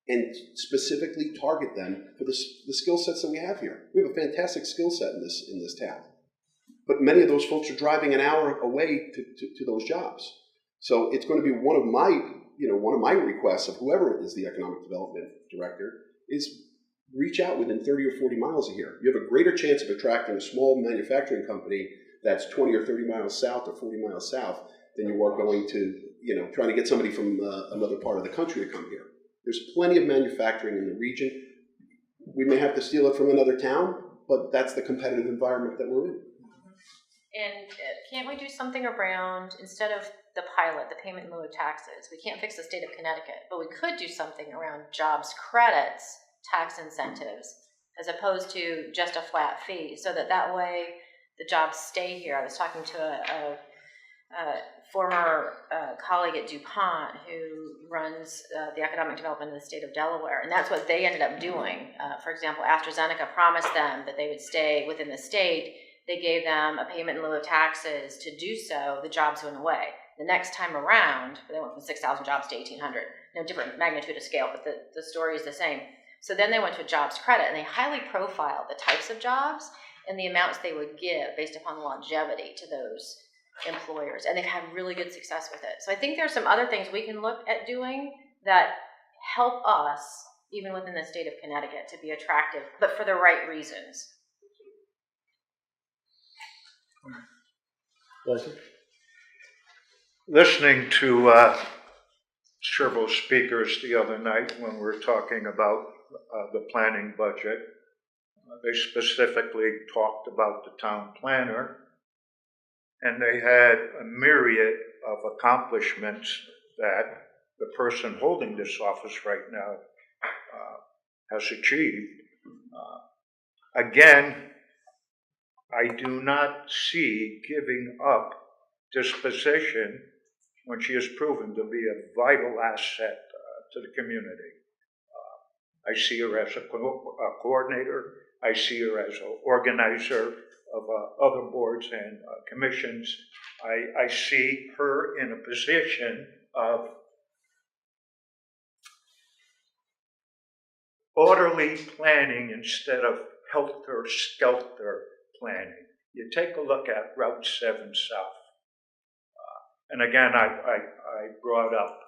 and specifically target them for the skill sets that we have here. We have a fantastic skill set in this town. But many of those folks are driving an hour away to those jobs. So it's going to be one of my requests of whoever is the economic development director is reach out within 30 or 40 miles of here. You have a greater chance of attracting a small manufacturing company that's 20 or 30 miles south or 40 miles south than you are going to, trying to get somebody from another part of the country to come here. There's plenty of manufacturing in the region. We may have to steal it from another town, but that's the competitive environment that we're in. And can't we do something around, instead of the pilot, the payment in lieu of taxes, we can't fix the state of Connecticut, but we could do something around jobs credits, tax incentives, as opposed to just a flat fee, so that way the jobs stay here. I was talking to a former colleague at DuPont who runs the economic development in the state of Delaware, and that's what they ended up doing. For example, AstraZeneca promised them that they would stay within the state. They gave them a payment in lieu of taxes to do so. The jobs went away. The next time around, they went from 6,000 jobs to 1,800. No different magnitude of scale, but the story is the same. So then they went to a jobs credit, and they highly profiled the types of jobs and the amounts they would give based upon longevity to those employers. And they've had really good success with it. So I think there's some other things we can look at doing that help us, even within the state of Connecticut, to be attractive, but for the right reasons. Listening to several speakers the other night when we were talking about the planning budget, they specifically talked about the town planner, and they had a myriad of accomplishments that the person holding this office right now has achieved. Again, I do not see giving up this position when she has proven to be a vital asset to the community. I see her as a coordinator. I see her as an organizer of other boards and commissions. I see her in a position of orderly planning instead of helter-skelter planning. You take a look at Route 7 South. And again, I brought up,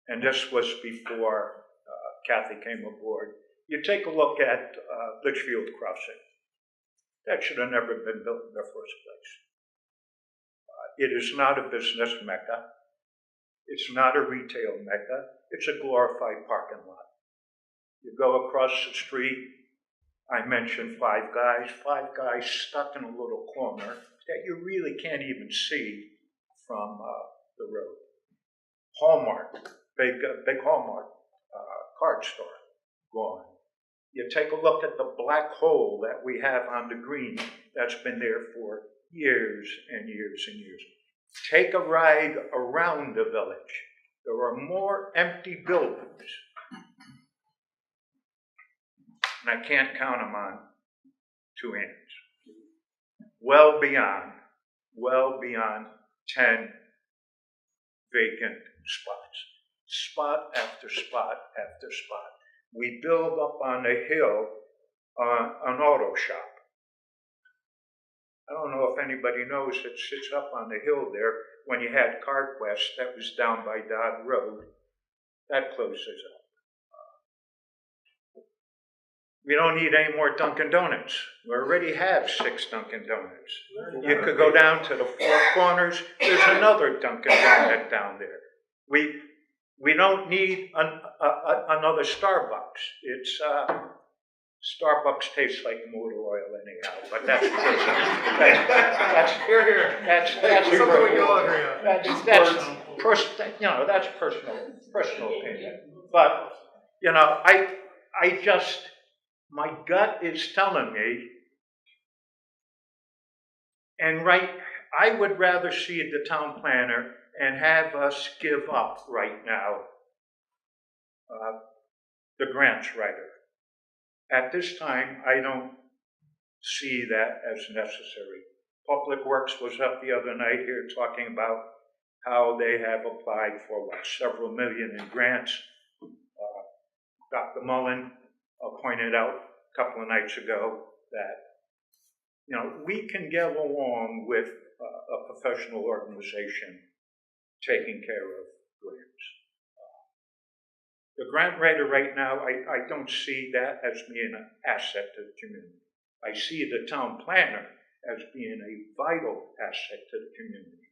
and this was before Kathy came aboard, you take a look at Litchfield Crossing. That should have never been built in the first place. It is not a business mecca. It's not a retail mecca. It's a glorified parking lot. You go across the street, I mentioned Five Guys stuck in a little corner that you really can't even see from the road. Hallmark, big Hallmark card store, gone. You take a look at the black hole that we have on the green that's been there for years and years and years. Take a ride around the village. There are more empty buildings, and I can't count them on two hands. Well beyond 10 vacant spots. Spot after spot after spot. We build up on the hill an auto shop. I don't know if anybody knows it sits up on the hill there. When you had CarQuest, that was down by Dodd Road. That closes up. We don't need any more Dunkin' Donuts. We already have 6 Dunkin' Donuts. You could go down to the Four Corners. There's another Dunkin' Donut down there. We don't need another Starbucks. It's Starbucks tastes like motor oil anyhow, but that's personal. That's something we can all agree on. That's personal opinion. But I just, my gut is telling me, and I would rather see the town planner and have us give up right now the grants writer. At this time, I don't see that as necessary. Public Works was up the other night here talking about how they have applied for several million in grants. Dr. Mullen pointed out a couple of nights ago that we can get along with a professional organization taking care of grants. The grant writer right now, I don't see that as being an asset to the community. I see the town planner as being a vital asset to the community.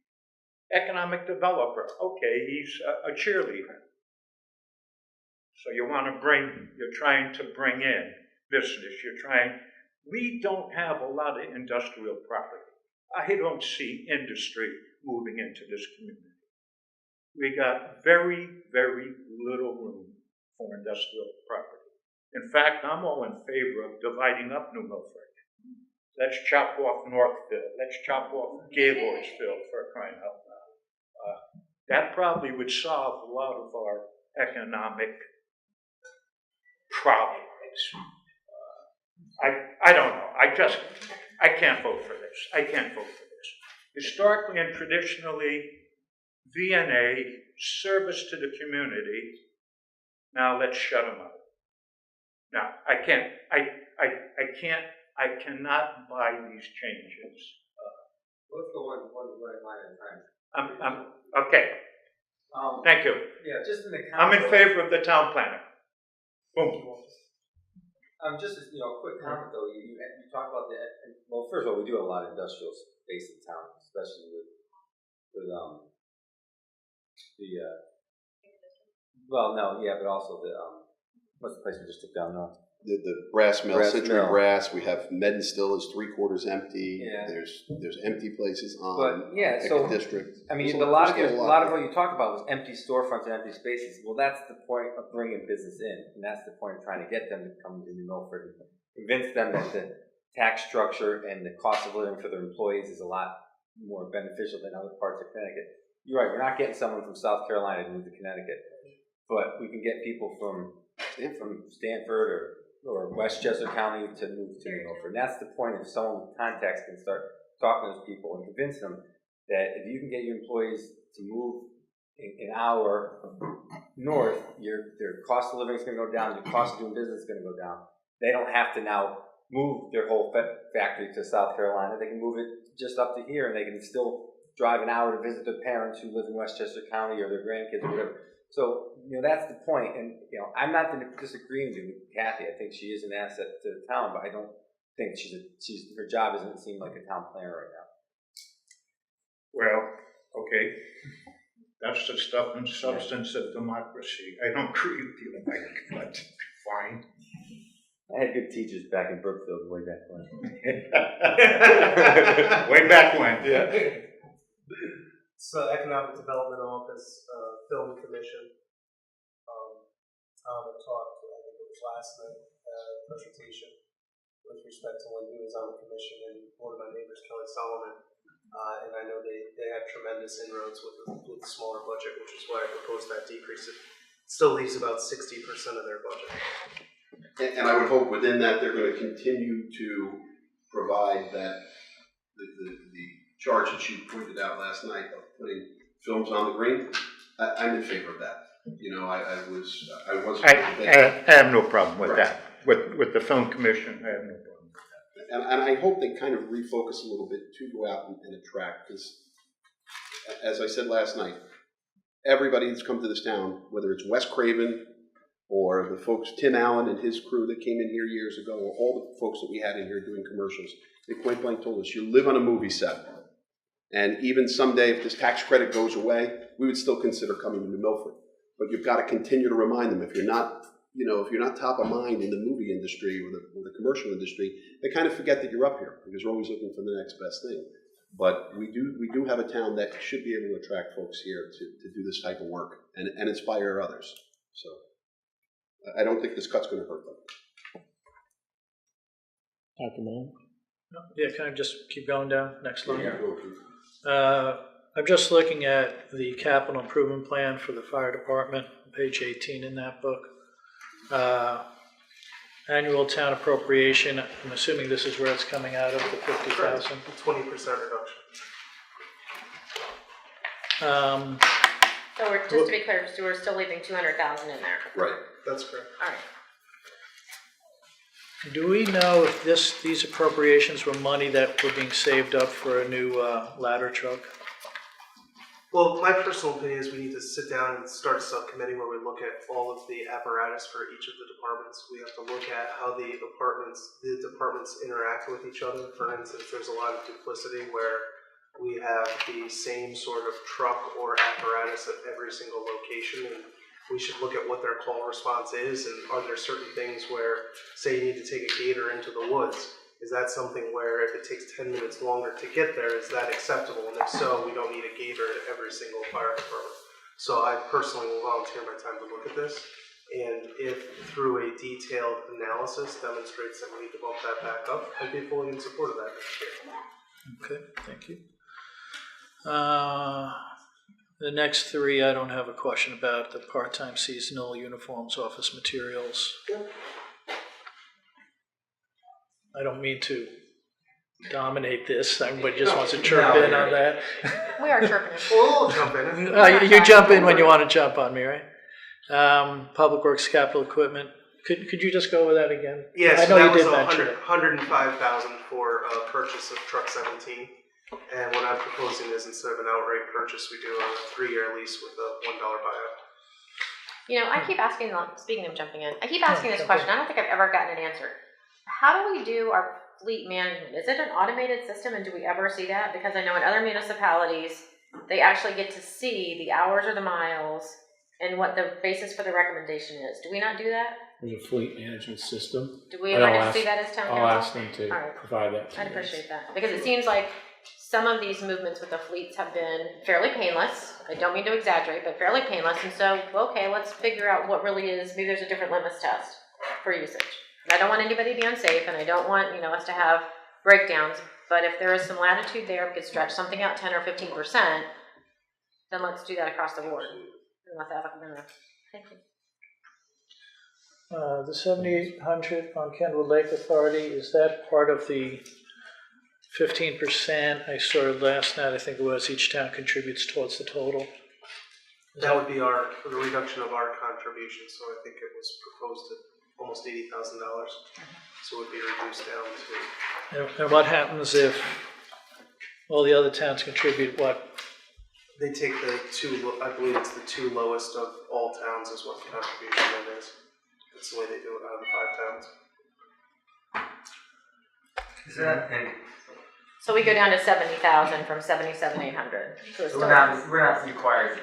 Economic developer, okay, he's a cheerleader. So you're trying to bring in business, we don't have a lot of industrial property. I don't see industry moving into this community. We got very, very little room for industrial property. In fact, I'm all in favor of dividing up New Milford. Let's chop off Northville. Let's chop off Gaylordsville, for crying out loud. That probably would solve a lot of our economic problems. I don't know. I can't vote for this. I can't vote for this. Historically and traditionally, VNA, service to the community. Now let's shut them out. Now I cannot buy these changes. Let's go one line at a time. Okay. Thank you. Yeah, just in the I'm in favor of the town planner. Boom. Just a quick comment though. You talk about first of all, we do have a lot of industrial space in town, especially with but also what's the place we just took down now? The brass mill, Brass Century Mill. Brass. We have Medon still is 3/4 empty. Yeah. There's empty places on But yeah, so District. I mean, There's a lot of there. what you talked about was empty storefronts and empty spaces. Well, that's the point of bringing business in, and that's the point of trying to get them to come to New Milford and convince them that the tax structure and the cost of living for their employees is a lot more beneficial than other parts of Connecticut. You're right. We're not getting someone from South Carolina to move to Connecticut, but we can get people from Stanford or Westchester County to move to New Milford. And that's the point. If someone with contacts can start talking to those people and convince them that if you can get your employees to move an hour north, their cost of living is going to go down, your cost of doing business is going to go down. They don't have to now move their whole factory to South Carolina. They can move it just up to here, and they can still drive an hour to visit their parents who live in Westchester County or their grandkids or whatever. So, that's the point. And, I'm not disagreeing with Kathy. I think she is an asset to the town, but I don't think her job doesn't seem like a town planner right now. Well, okay. That's the stuff and substance of democracy. I don't agree with you, Mike, but fine. I had good teachers back in Brookfield way back when. Way back when. Yeah. So Economic Development Office, Film Commission. Tom had talked, I think it was last night, presentation with respect to when he was on the commission, and one of my neighbors, Kelly Solomon, and I know they had tremendous inroads with the smaller budget, which is why I proposed that decrease. It still leaves about 60% of their budget. And I would hope within that they're going to continue to provide that the charge that you pointed out last night of putting films on the green. I'm in favor of that. I have no problem with that. With the film commission, I have no problem with that. And I hope they kind of refocus a little bit to go out and attract, because as I said last night, everybody that's come to this town, whether it's Wes Craven or the folks, Tim Allen and his crew that came in here years ago, or all the folks that we had in here doing commercials, they point blank told us, you live on a movie set. And even someday, if this tax credit goes away, we would still consider coming to Milford. But you've got to continue to remind them, if you're not top of mind in the movie industry or the commercial industry, they kind of forget that you're up here because you're always looking for the next best thing. But we do have a town that should be able to attract folks here to do this type of work and inspire others. So I don't think this cut's going to hurt them. Dr. Malone? Yeah, can I just keep going down? Next line. Yeah. I'm just looking at the capital improvement plan for the fire department, page 18 in that book. Annual town appropriation, I'm assuming this is where it's coming out of, the 50,000. 20% reduction. So just to be clear, we're still leaving 200,000 in there. Right. That's correct. All right. Do we know if these appropriations were money that were being saved up for a new ladder truck? Well, my personal opinion is we need to sit down and start a subcommittee where we look at all of the apparatus for each of the departments. We have to look at how the departments interact with each other. For instance, there's a lot of duplicity where we have the same sort of truck or apparatus at every single location, and we should look at what their call response is, and are there certain things where, say you need to take a gator into the woods, is that something where if it takes 10 minutes longer to get there, is that acceptable? And if so, we don't need a gator at every single fire department. So I personally will volunteer my time to look at this, and if through a detailed analysis demonstrates that we need to bump that back up, I'd be fully in support of that next year. Okay, thank you. The next three, I don't have a question about. The part-time seasonal uniforms, office materials. I don't mean to dominate this. Everybody just wants to chirp in on that. We are chirping. We'll jump in. You jump in when you want to jump on me, right? Public Works capital equipment. Could you just go over that again? Yes, I know that you was did mention it. $105,000 for purchase of truck 17. And what I'm proposing is instead of an outright purchase, we do a 3-year lease with a $1 buyout. You know, I keep asking, speaking of jumping in, I keep asking this question. I don't think I've ever gotten an answer. How do we do our fleet management? Is it an automated system, and do we ever see that? Because I know in other municipalities, they actually get to see the hours or the miles and what the basis for the recommendation is. Do we not do that? There's a fleet management system. Do we ever get to see that as town council? I'll ask them to provide that to I'd us. appreciate that. Because it seems like some of these movements with the fleets have been fairly painless. I don't mean to exaggerate, but fairly painless. And so, okay, let's figure out what really is. Maybe there's a different litmus test for usage. And I don't want anybody to be unsafe, and I don't want us to have breakdowns. But if there is some latitude there, we could stretch something out 10 or 15%. Then let's do that across the board. Thank you. The 7,800 on Kenwood Lake Authority, is that part of the 15% I saw last night? I think it was each town contributes towards the total. That would be the reduction of our contribution. So I think it was proposed at almost $80,000. so it would be reduced down to. And what happens if all the other towns contribute what? They take I believe it's the two lowest of all towns is what the contribution limit is. That's the way they do it out of the 5 towns. Is that, and So we go down to 70,000 from 77,800. So it's so still we're not required to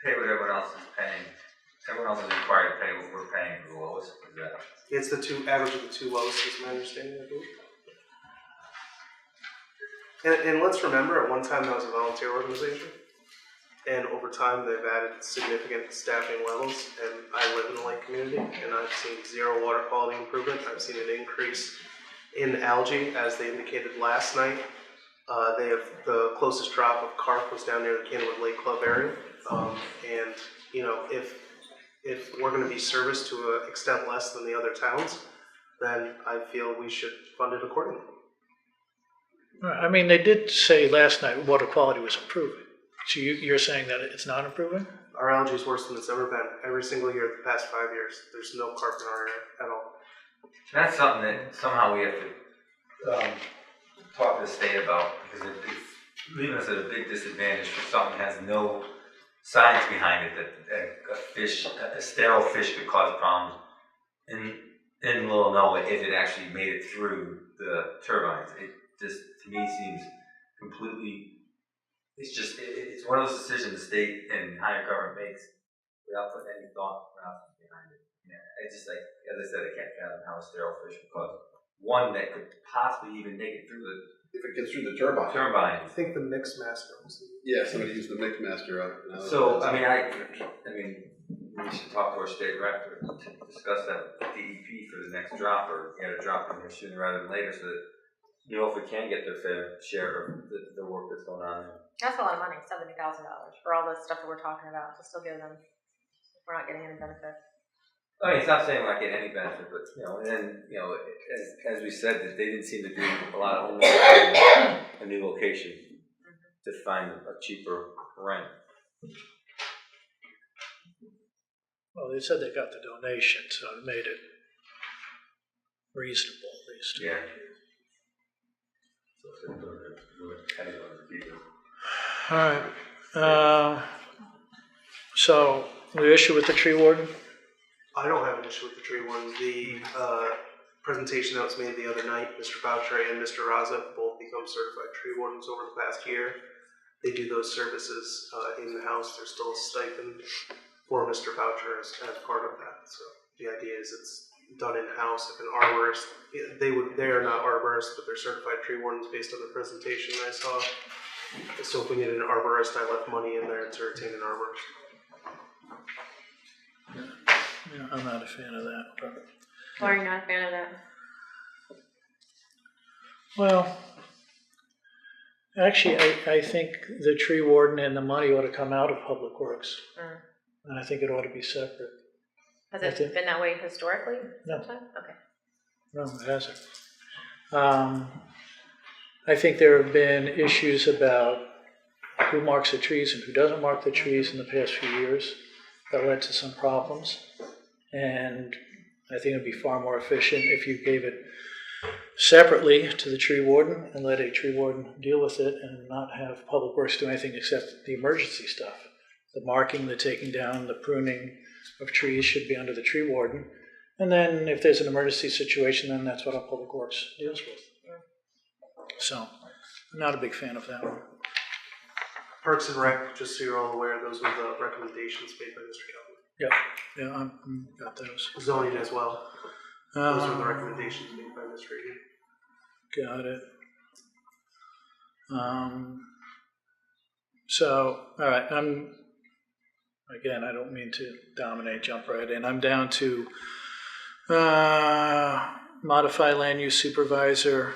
pay what everyone else is paying. Everyone else is required to pay what we're paying for the lowest. Is that? It's the average of the two lowest, is my understanding, I believe. And let's remember, at one time that was a volunteer organization, and over time they've added significant staffing levels. And I live in a lake community, and I've seen zero water quality improvement. I've seen an increase in algae, as they indicated last night. They have the closest drop of carp was down near the Kenwood Lake Club area, and you know, if we're going to be serviced to an extent less than the other towns, then I feel we should fund it accordingly. I mean, they did say last night water quality was improving. So you're saying that it's not improving? Our algae is worse than it's ever been. Every single year the past 5 years, there's no carp in our area at all. That's something that somehow we have to talk to the state about, because it's leaving us at a big disadvantage for something that has no science behind it, that a sterile fish could cause problems in Illinois if it actually made it through the turbines. It just, to me, seems completely, it's one of those decisions the state and higher government makes without putting any thought process behind it. Yeah, it's just like, as I said, I can't fathom how a sterile fish would cause one that could possibly even make it through If it gets through the turbine. I think the mix master was Yeah, somebody used the mix master out. So, I mean, we should talk to our state rep to discuss that with DEP for the next drop, or get a drop in there sooner rather than later, so that, you know, if we can get their fair share of the work that's going on there. That's a lot of money, $70,000 for all the stuff that we're talking about to still give them. We're not getting any benefit. I mean, it's not saying we're not getting any benefit, but, you know, and then, you know, as we said, that they didn't seem to do a lot of homework on a new location to find a cheaper rent. Well, they said they got the donation, so it made it reasonable, at least. Yeah. All right. So, the issue with the tree warden? I don't have an issue with the tree warden. The presentation that was made the other night, Mr. Boucher and Mr. Raza both become certified tree wardens over the past year. They do those services in the house. There's still a stipend for Mr. Boucher as part of that. So the idea is it's done in-house. If an arborist, they are not arborists, but they're certified tree wardens based on the presentation I saw. So if we need an arborist, I left money in there to retain an arborist. Yeah, I'm not a fan of that. But... Why are you not a fan of that? Well, actually, I think the tree warden and the money ought to come out of Public Works. And I think it ought to be separate. Has it been that way historically? No. Sometime? Okay. No, it hasn't. I think there have been issues about who marks the trees and who doesn't mark the trees in the past few years that led to some problems. And I think it would be far more efficient if you gave it separately to the tree warden and let a tree warden deal with it and not have Public Works do anything except the emergency stuff. The marking, the taking down, the pruning of trees should be under the tree warden. And then if there's an emergency situation, then that's what our Public Works deals with. So I'm not a big fan of that one. Parks and Rec, just so you're all aware, those were the recommendations made by Mr. Kelly. Yep, yeah, I'm got those. Zoning as well. Those were the recommendations made by Mr. Regan. Got it. So, all right, again, I don't mean to dominate, jump right in. I'm down to modify land use supervisor.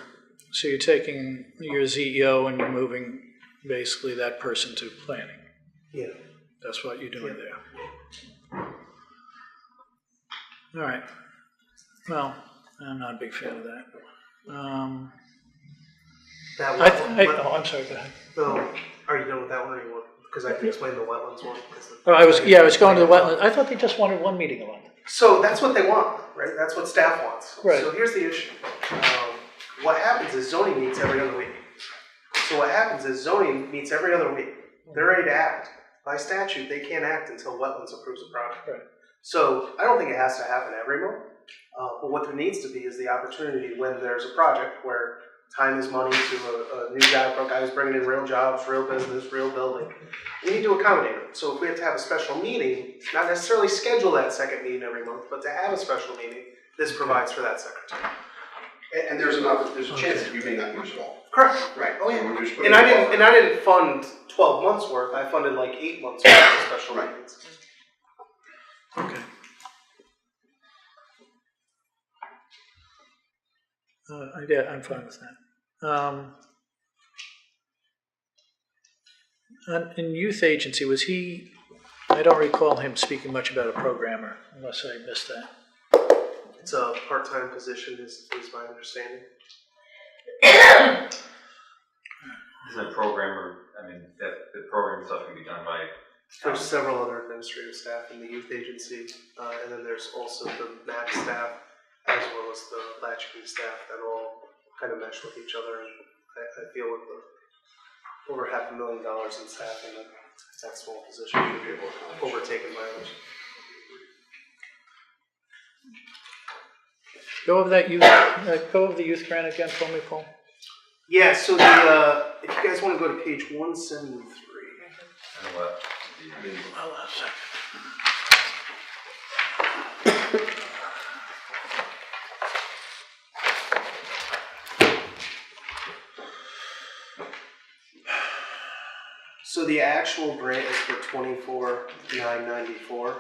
So you're taking your ZEO and you're moving basically that person to planning. Yeah. That's what you're doing there. All right. Well, I'm not a big fan of that. That one. I'm sorry, go ahead. So, are you done with that one, or you want because I can explain the wetlands one. Oh, I was going to the wetland. I thought they just wanted one meeting a month. So that's what they want, right? That's what staff wants. Right. So here's the issue. What happens is zoning meets every other week. So what happens is zoning meets every other week. They're ready to act. By statute, they can't act until wetlands approves a project. Right. So I don't think it has to happen every month. But what there needs to be is the opportunity when there's a project where time is money to a new guy, a guy who's bringing in real jobs, real business, real building. We need to accommodate it. So if we have to have a special meeting, not necessarily schedule that second meeting every month, but to have a special meeting, this provides for that secretary. And there's a chance that you may not use it all. Correct. Right. Oh So yeah. we're just putting And I it off. didn't fund 12 months worth. I funded like 8 months worth of special meetings. Okay. Yeah, I'm fine with that. In youth agency, was he? I don't recall him speaking much about a programmer, unless I missed that. It's a part-time position, is my understanding. As a programmer, I mean, that the programming stuff can be done by. There's several other administrative staff in the youth agency, and then there's also the MAP staff, as well as the latchkey staff that all kind of mesh with each other. And I feel with the over $500,000 in staffing, that small position should be overtaken by others. Go over that youth. Go over the youth grant again for me, Paul. Yeah. So the if you guys want to go to page 173. And what? Hold on a second. So the actual grant is for $24,994,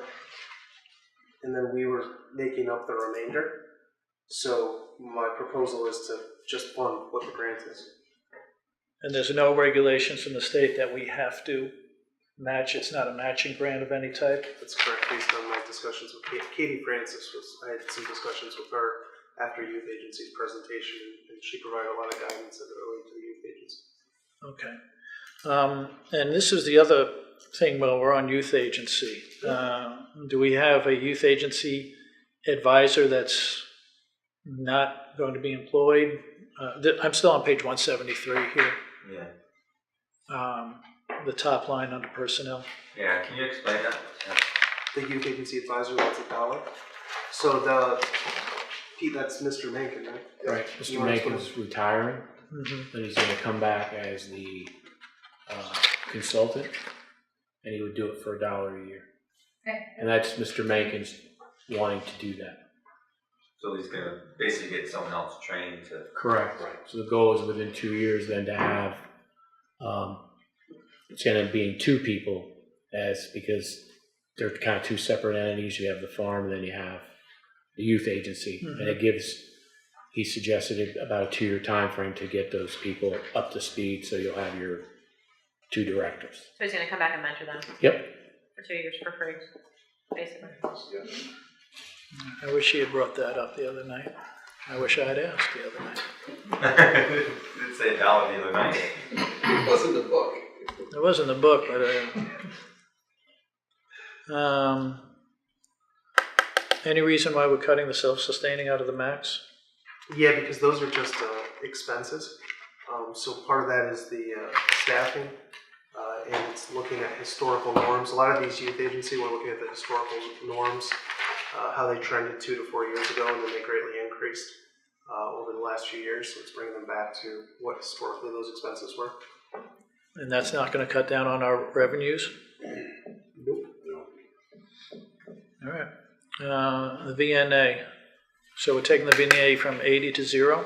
and then we were making up the remainder. So my proposal is to just fund what the grant is. And there's no regulations in the state that we have to match. It's not a matching grant of any type. That's correct, based on my discussions with Katie Francis. I had some discussions with her after youth agency's presentation, and she provided a lot of guidance as it related to the youth agency. Okay. And this is the other thing while we're on youth agency. Do we have a youth agency advisor that's not going to be employed? I'm still on page 173 here. Yeah. The top line under personnel. Yeah, can you explain that? Yeah. The youth agency advisor, that's $1. So that's Mr. Mankin, right? Right, Mr. Mankin's retiring, and he's gonna come back as the consultant, and he would do it for $1 a year. And that's Mr. Mankin's wanting to do that. So he's gonna basically get someone else trained to. Correct. Right. So the goal is within 2 years then to have, it's gonna be 2 people because they're kind of 2 separate entities. You have the farm, and then you have the youth agency, and it gives, he suggested about a 2-year time frame to get those people up to speed, so you'll have your 2 directors. So he's gonna come back and mentor them Yep. for 2 years for free, basically. I wish he had brought that up the other night. I wish I had asked the other night. Did say $1 the other night. It wasn't the book. It was in the book, but any reason why we're cutting the self-sustaining out of the max? Yeah, because those are just expenses. So part of that is the staffing, and it's looking at historical norms. A lot of these youth agency, we're looking at the historical norms, how they trended 2 to 4 years ago, and then they greatly increased over the last few years. So it's bringing them back to what historically those expenses were. And that's not going to cut down on our revenues? Nope. All right. The VNA. So we're taking the VNA from 80 to 0?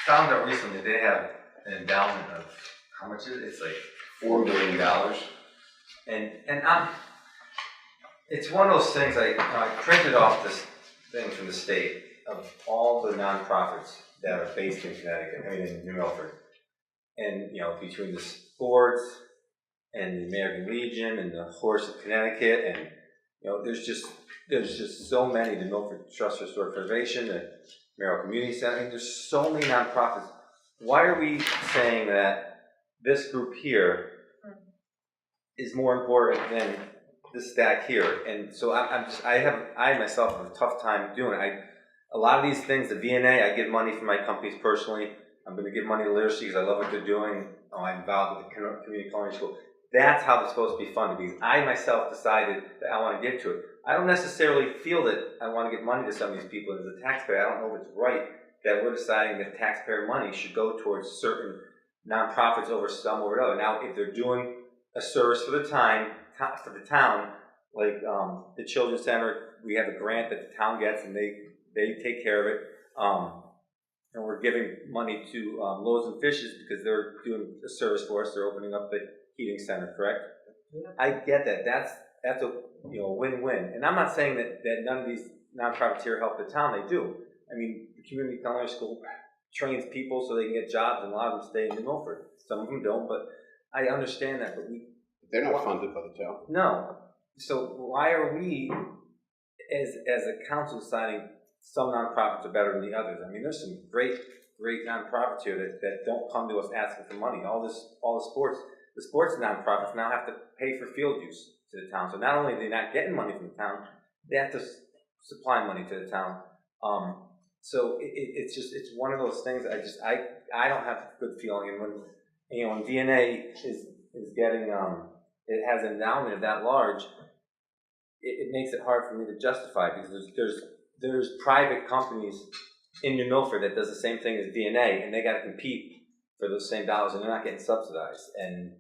Found out recently they have an endowment of, how much is it? It's like $4 million. And it's one of those things, I printed off this thing from the state of all the nonprofits that are based in Connecticut, in New Milford. And, between the sports and the American Legion and the Horse of Connecticut, and, there's just so many, the Milford Trust for Historic Preservation, the Merrill Community Center, there's so many nonprofits why are we saying that this group here is more important than this stack here? And so I myself have a tough time doing it. A lot of these things, the VNA, I give money for my companies personally. I'm going to give money to literacy because I love what they're doing. I'm involved with the community culinary school. That's how it's supposed to be funded, because I myself decided that I want to give to it. I don't necessarily feel that I want to give money to some of these people. As a taxpayer, I don't know if it's right that we're deciding that taxpayer money should go towards certain nonprofits over some or other. Now, if they're doing a service for the town, like the Children's Center, we have a grant that the town gets, and they take care of it. And we're giving money to Loaves and Fishes because they're doing a service for us. They're opening up the heating center, correct? I get that. That's a win-win. And I'm not saying that none of these nonprofits here help the town. They do. I mean, the community culinary school trains people so they can get jobs, and a lot of them stay in New Milford. Some of them don't, but I understand that. But they're not funded by the town. No. So why are we, as a council, deciding some nonprofits are better than the others? I mean, there's some great nonprofits here that don't come to us asking for money. All the sports nonprofits now have to pay for field use to the town. So not only are they not getting money from the town, they have to supply money to the town. So it's one of those things. I don't have a good feeling. And when DNA is getting it has an endowment of that large, it makes it hard for me to justify, because there's private companies in New Milford that does the same thing as DNA, and they got to compete for those same dollars, and they're not getting subsidized. And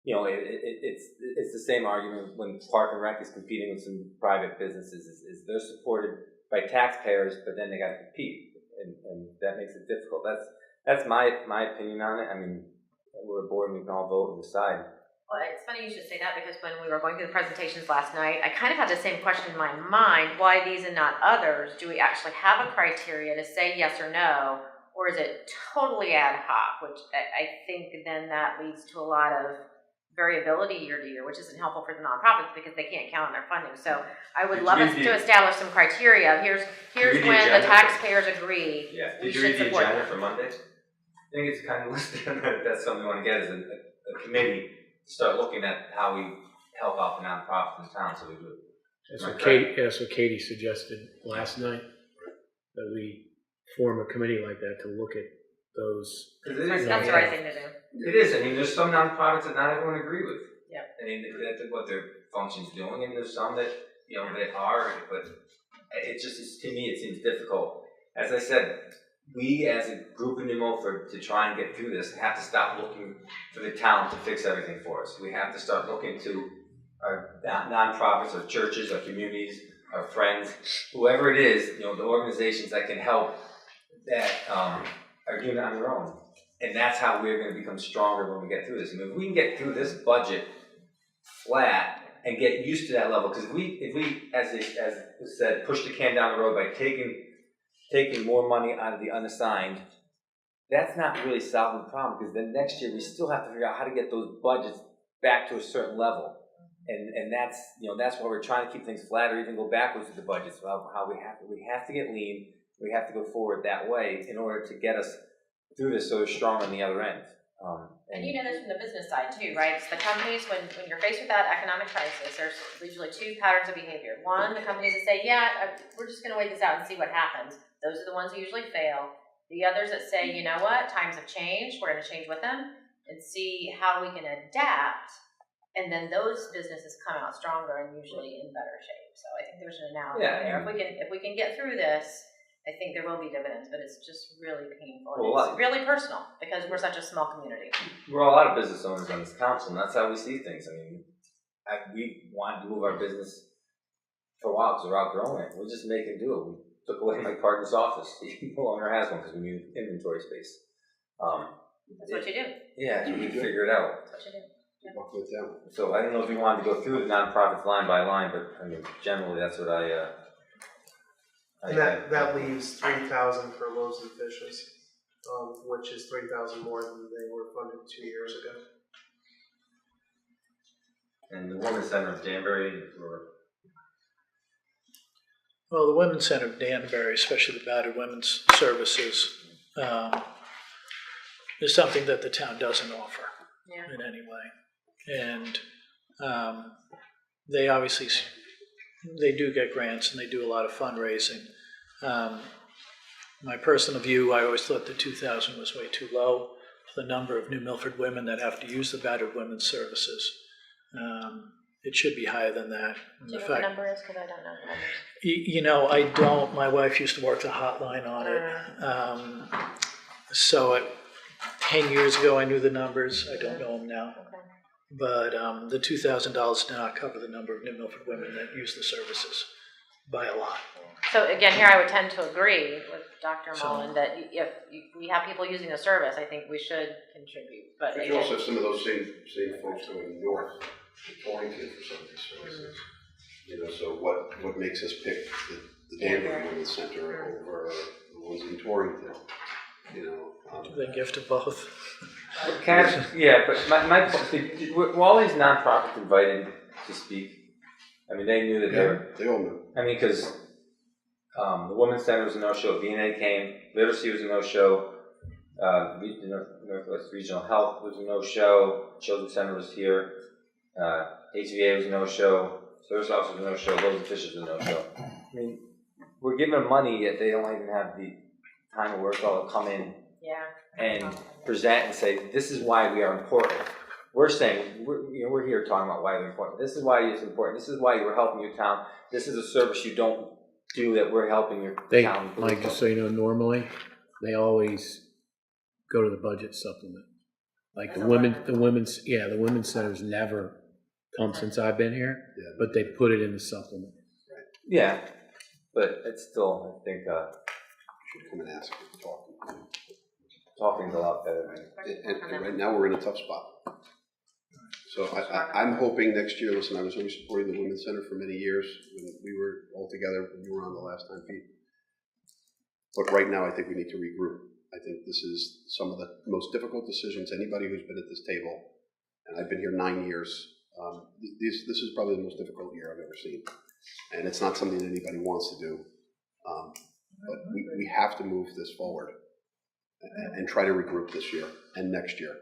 it's the same argument when Park and Rec is competing with some private businesses. Is they're supported by taxpayers, but then they got to compete, and that makes it difficult. That's my opinion on it. I mean, we're a board, and we can all vote and decide. Well, it's funny you should say that, because when we were going through the presentations last night, I kind of had the same question in my mind. Why these and not others? Do we actually have a criteria to say yes or no, or is it totally ad hoc? Which I think then that leads to a lot of variability year to year, which isn't helpful for the nonprofits because they can't count on their funding. So I would love us to establish some criteria. Here's when the taxpayers agree. Yeah. Did you read the agenda for Monday? I think it's kind of listed. That's something we want to get as a committee. Start looking at how we help out the nonprofits in town, so we do it. That's what Katie suggested last night, that we form a committee like that to look at those. That's the right thing to do. It is. I mean, there's some nonprofits that not everyone agree with. Yeah. I mean, that's what their function's doing, and there's some that that are, but to me it seems difficult. As I said, we as a group in New Milford, to try and get through this, have to stop looking for the town to fix everything for us. We have to start looking to our nonprofits, our churches, our communities, our friends, whoever it is, the organizations that can help, that are doing it on their own. And that's how we're going to become stronger when we get through this. I mean, if we can get through this budget flat and get used to that level, because if we, as was said, push the can down the road by taking more money out of the unassigned, that's not really solving the problem, because then next year we still have to figure out how to get those budgets back to a certain level. And that's why we're trying to keep things flat, or even go backwards with the budgets. How we have to get lean, we have to go forward that way in order to get us through this so we're strong on the other end. And you know this from the business side too, right? It's the companies, when you're faced with that economic crisis, there's usually two patterns of behavior. One, the companies that say, yeah, we're just going to wait this out and see what happens. Those are the ones who usually fail. The others that say, you know what, times have changed, we're going to change with them and see how we can adapt. And then those businesses come out stronger and usually in better shape. So I think there's an analogy there. If we can get through this, I think there will be dividends, but it's just really painful. And it's really personal because we're such a small community. We're a lot of business owners on this council, and that's how we see things. I mean, we wanted to move our business for a while because we're outgrowing it. We're just making do it. We took away my partner's office. He no longer has one because we need inventory space. That's what you do. Yeah, we figure it out. That's what you do. Yeah. So I don't know if we wanted to go through the nonprofits line by line, but I mean, generally that's what and that leaves 3,000 for Loaves and Fishes, which is 3,000 more than they were funded 2 years ago. And the Women's Center of Danbury, well, the Women's Center of Danbury, especially the battered women's services, is something that the town doesn't offer Yeah. in any way. And they obviously, they do get grants and they do a lot of fundraising. My personal view, I always thought the 2,000 was way too low for the number of New Milford women that have to use the battered women's services. It should be higher than that. Do you know what the number is? Because I don't know the numbers. You know, I don't. My wife used to work the hotline on it. So 10 years ago, I knew the numbers. I don't know them now. Okay. But the $2,000 does not cover the number of New Milford women that use the services by a lot. So again, here I would tend to agree with Dr. So- Mullen that if we have people using the service, I think we should contribute. But But you also have some of those same folks going north to Torrington for some of these services. You know, so what makes us pick the Danbury Women's Center over the ones in Torrington? You know, They give to both. Yeah, but my were all these nonprofits invited to speak? I mean, they knew that they were. They all knew. I mean, because the Women's Center was a no-show. VNA came. Literacy was a no-show. Northwest Regional Health was a no-show. Children's Center was here. HVA was a no-show. Service Office was a no-show. Loaves and Fishes was a no-show. I mean, we're giving them money, yet they don't even have the time to work. All to come in and present and say, "This is why we are important." We're saying we're here talking about why we're important. This is why it's important. This is why we're helping your town. This is a service you don't do that we're helping your town. Mike, just so you know, normally they always go to the budget supplement. Like the women's center's never come since I've been here, but they put it in the supplement. Yeah, but it's still, I think, should come and ask you to talk. Talking's a lot better. And right now we're in a tough spot. So I'm hoping next year. Listen, I was always supporting the Women's Center for many years when we were all together. When you were on the last time, Pete. But right now, I think we need to regroup. I think this is some of the most difficult decisions anybody who's been at this table, and I've been here 9 years. This is probably the most difficult year I've ever seen, and it's not something that anybody wants to do. But we have to move this forward and try to regroup this year and next year.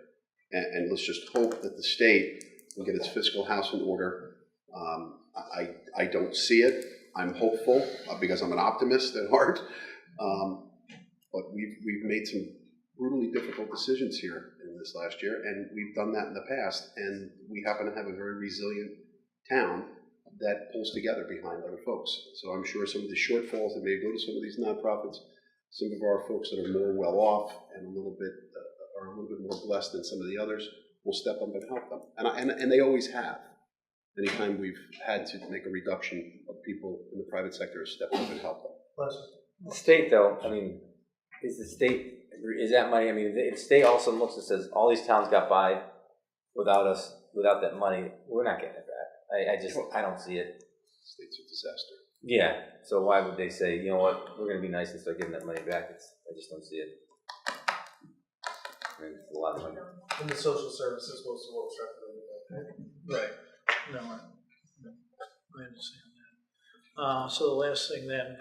And let's just hope that the state will get its fiscal house in order. I don't see it. I'm hopeful because I'm an optimist at heart. But we've made some brutally difficult decisions here in this last year, and we've done that in the past. And we happen to have a very resilient town that pulls together behind other folks. So I'm sure some of the shortfalls that may go to some of these nonprofits, some of our folks that are more well off and are a little bit more blessed than some of the others will step up and help them. And they always have. Anytime we've had to make a reduction of people in the private sector, step up and help them. The state, though, I mean, is that money? I mean, if the state also looks and says all these towns got by without us, without that money, we're not getting it back. I don't see it. State's a disaster. Yeah. So why would they say, you know what, we're going to be nice and start giving that money back? I just don't see it. I mean, it's a lot of money. And the social services, most of what was recommended. Right. No, I understand that. So the last thing then,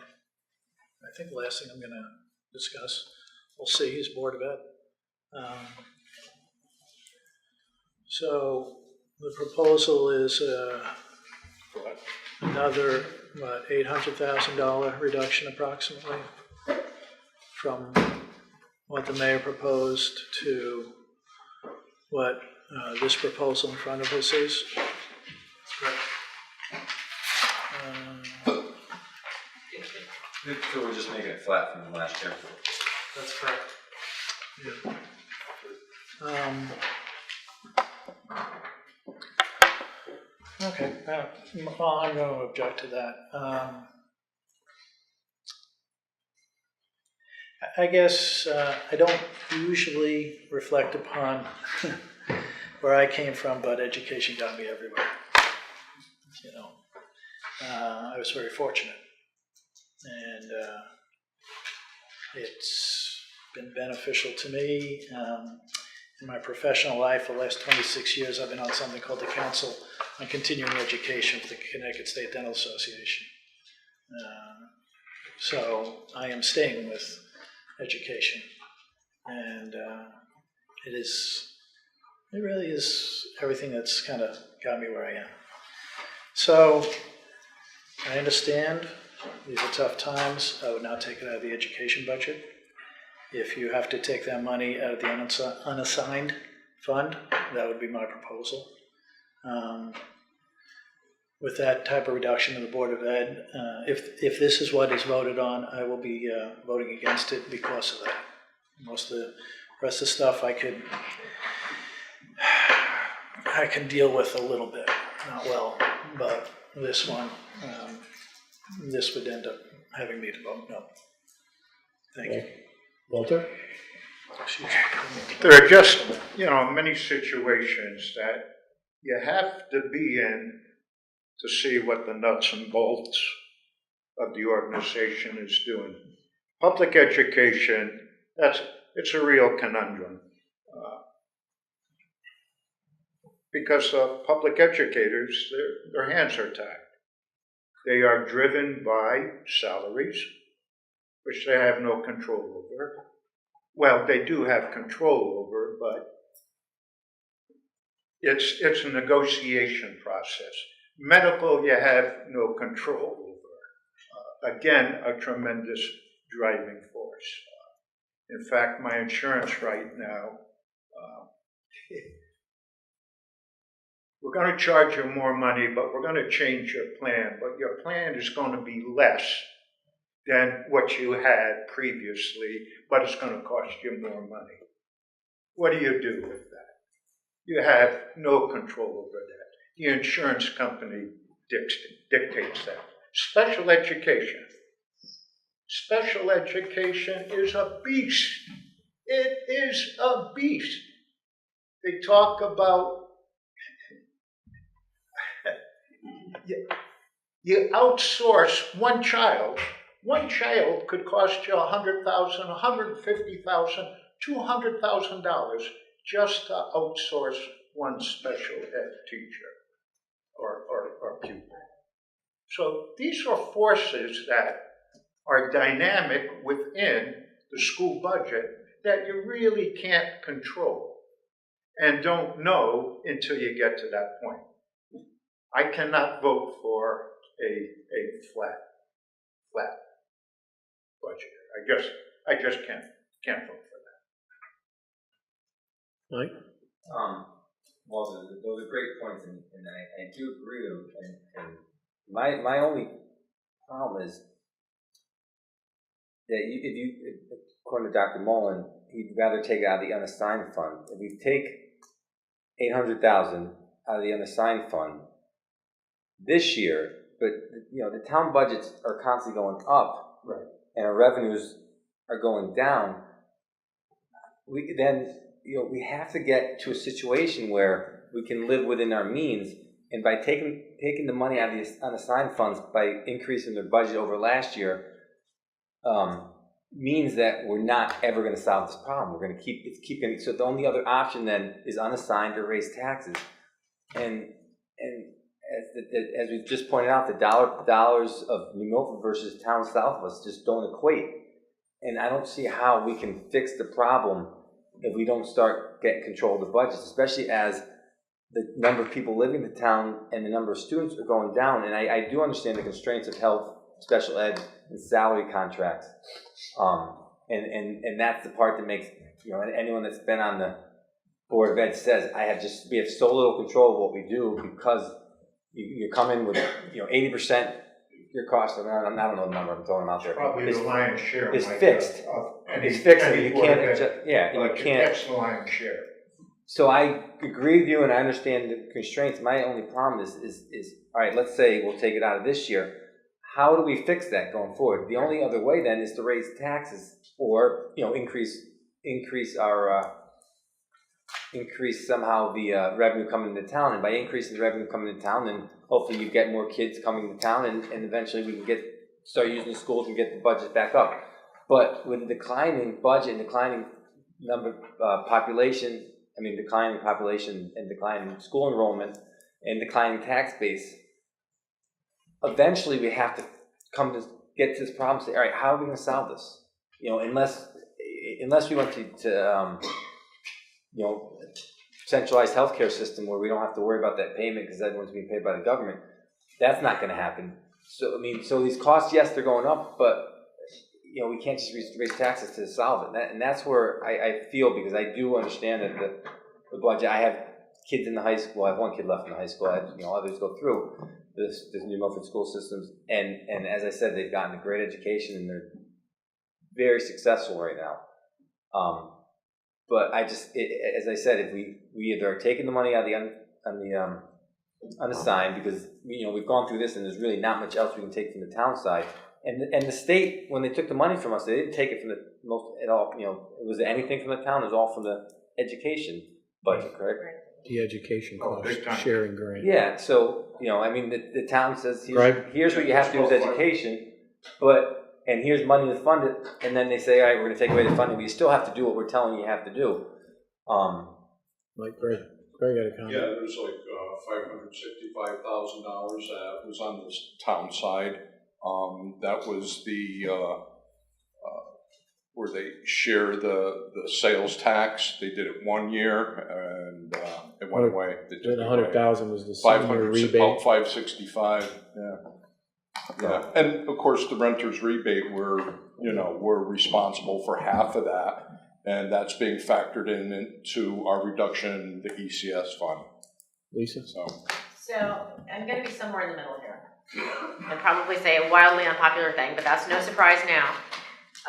I think the last thing I'm going to discuss, we'll see, is Board of Ed. So the proposal is another, $800,000 reduction approximately from what the mayor proposed to what this proposal in front of us is. So we're just making it flat from the last year. That's correct. Yeah. Okay, well, I'm going to object to that. I guess I don't usually reflect upon where I came from, but education got me everywhere. You know, I was very fortunate, and it's been beneficial to me. In my professional life, the last 26 years, I've been on something called the Council on Continuing Education for the Connecticut State Dental Association. So I am staying with education, and it really is everything that's kind of got me where I am. So I understand these are tough times. I would now take it out of the education budget. If you have to take that money out of the unassigned fund, that would be my proposal. With that type of reduction in the Board of Ed, if this is what is voted on, I will be voting against it because of that. Most of the rest of the stuff I can deal with a little bit, not well, but this one, this would end up having me to vote no. Thank you. Walter? There are just, many situations that you have to be in to see what the nuts and bolts of the organization is doing. Public education, it's a real conundrum. Because public educators, their hands are tied. They are driven by salaries, which they have no control over. Well, they do have control over, but it's a negotiation process. Medical, you have no control over. Again, a tremendous driving force. In fact, my insurance right now, we're going to charge you more money, but we're going to change your plan. But your plan is going to be less than what you had previously, but it's going to cost you more money. What do you do with that? You have no control over that. The insurance company dictates that. Special education. Special education is a beast. It is a beast. They talk about you outsource one child. One child could cost you $100,000, $150,000, $200,000 just to outsource one special ed teacher or pupil. So these are forces that are dynamic within the school budget that you really can't control and don't know until you get to that point. I cannot vote for a flat budget. I just can't vote for that. Mike? Well, those are great points, and I do agree with them. And my only problem is that if you, according to Dr. Mullen, he'd rather take it out of the unassigned fund. If we take $800,000 out of the unassigned fund this year, but the town budgets are constantly going up, right, and our revenues are going down. We have to get to a situation where we can live within our means, and by taking the money out of the unassigned funds by increasing their budget over last year, means that we're not ever going to solve this problem. We're going to keep getting. So the only other option then is unassigned or raise taxes, and as we've just pointed out, the dollars of New Milford versus town south of us just don't equate. And I don't see how we can fix the problem if we don't start getting control of the budgets, especially as the number of people living in the town and the number of students are going down. And I do understand the constraints of health, special ed, and salary contracts. And that's the part that makes, anyone that's been on the Board of Ed says, we have so little control of what we do because you come in with 80% your cost. I don't know the number I'm throwing out there. Probably the lion's share. It's fixed. It's fixed. You can't adjust. Yeah, you can't. That's the lion's share. So I agree with you, and I understand the constraints. My only problem is all right. Let's say we'll take it out of this year. How do we fix that going forward? The only other way then is to raise taxes or increase somehow the revenue coming into town, and by increasing the revenue coming into town, then hopefully you get more kids coming to town, and eventually we can start using the schools and get the budget back up. But with declining budget and declining population and declining school enrollment and declining tax base, eventually we have to get to this problem and say, all right, how are we going to solve this? Unless we went to centralized healthcare system where we don't have to worry about that payment because everyone's being paid by the government. That's not going to happen. So so these costs, yes, they're going up, but we can't just raise taxes to solve it. And that's where I feel, because I do understand that the budget. I have kids in the high school. I have one kid left in the high school. I had, others go through this new Milford school systems, and as I said, they've gotten a great education and they're very successful right now. But as I said, if we either are taking the money out of the unassigned, because we've gone through this and there's really not much else we can take from the town side. And the state, when they took the money from us, they didn't take it from the most at all. Was anything from the town? It was all from the education budget, correct? The education cost sharing grant. Yeah. So the town says here's what you have to do with education, and here's money to fund it, and then they say, all right, we're going to take away the funding, but you still have to do what we're telling you have to do. Like Greg had a comment. Yeah, there's like $565,000 that was on the town side. That was the where they share the sales tax. They did it 1 year and it went away. Then 100,000 was the senior rebate. About 565. Yeah. Yeah, and of course the renter's rebate, we're responsible for half of that, and that's being factored into our reduction in the ECS fund. Lisa? So I'm going to be somewhere in the middle here, and probably say a wildly unpopular thing, but that's no surprise now.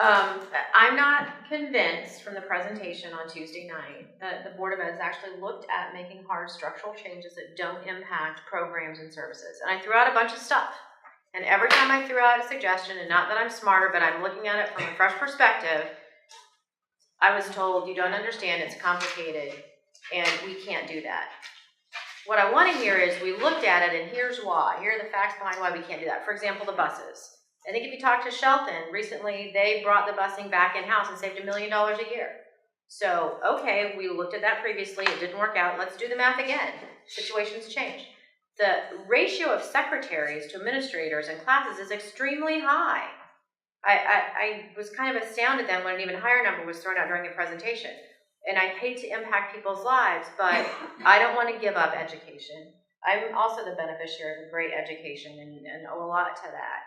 I'm not convinced from the presentation on Tuesday night that the Board of Ed has actually looked at making hard structural changes that don't impact programs and services. And I threw out a bunch of stuff. And every time I threw out a suggestion, and not that I'm smarter, but I'm looking at it from a fresh perspective, I was told, you don't understand, it's complicated, and we can't do that. What I want to hear is, we looked at it, and here's why. Here are the facts behind why we can't do that. For example, the buses. I think if you talk to Shelton, recently they brought the busing back in-house and saved $1 million a year. So, okay, we looked at that previously, it didn't work out, let's do the math again. Situations change. The ratio of secretaries to administrators in classes is extremely high. I was kind of astounded then when an even higher number was thrown out during the presentation. And I hate to impact people's lives, but I don't want to give up education. I'm also the beneficiary of a great education and owe a lot to that.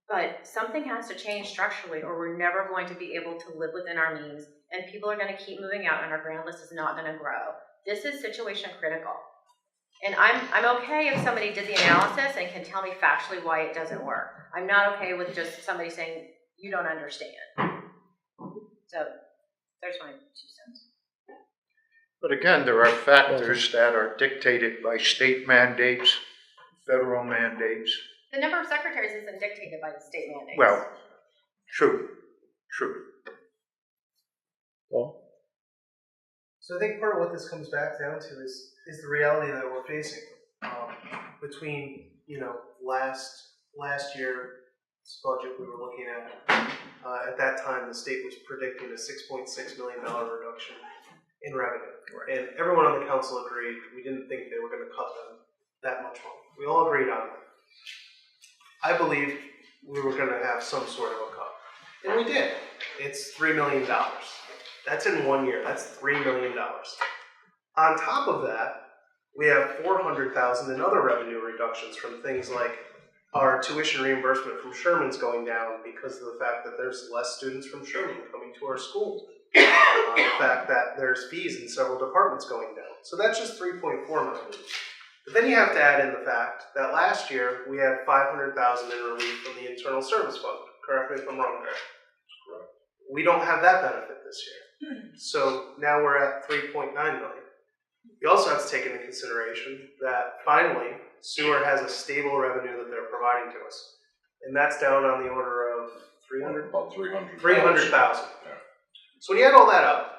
But something has to change structurally, or we're never going to be able to live within our means, and people are going to keep moving out and our grand list is not going to grow. This is situation critical. And I'm okay if somebody did the analysis and can tell me factually why it doesn't work. I'm not okay with just somebody saying, you don't understand. So there's my 2 cents. But again, there are factors that are dictated by state mandates, federal mandates. The number of secretaries isn't dictated by the state mandates. Well, true. Paul? So I think part of what this comes back down to is the reality that we're facing. Between last year's budget we were looking at that time the state was predicting a $6.6 million reduction in revenue, and everyone on the council agreed. We didn't think they were going to cut them that much money. We all agreed on that. I believe we were going to have some sort of a cut, and we did. It's $3 million. That's in 1 year. That's $3 million. On top of that, we have $400,000 in other revenue reductions from things like our tuition reimbursement from Sherman's going down because of the fact that there's less students from Sherman coming to our school. The fact that there's fees in several departments going down. So that's just $3.4 million. But then you have to add in the fact that last year we had $500,000 in relief from the Internal Service Fund. Correct me if I'm wrong there. Correct. We don't have that benefit this year. So now we're at $3.9 million. You also have to take into consideration that finally sewer has a stable revenue that they're providing to us. And that's down on the order of About 300,000. 300,000. Yeah. So when you add all that up,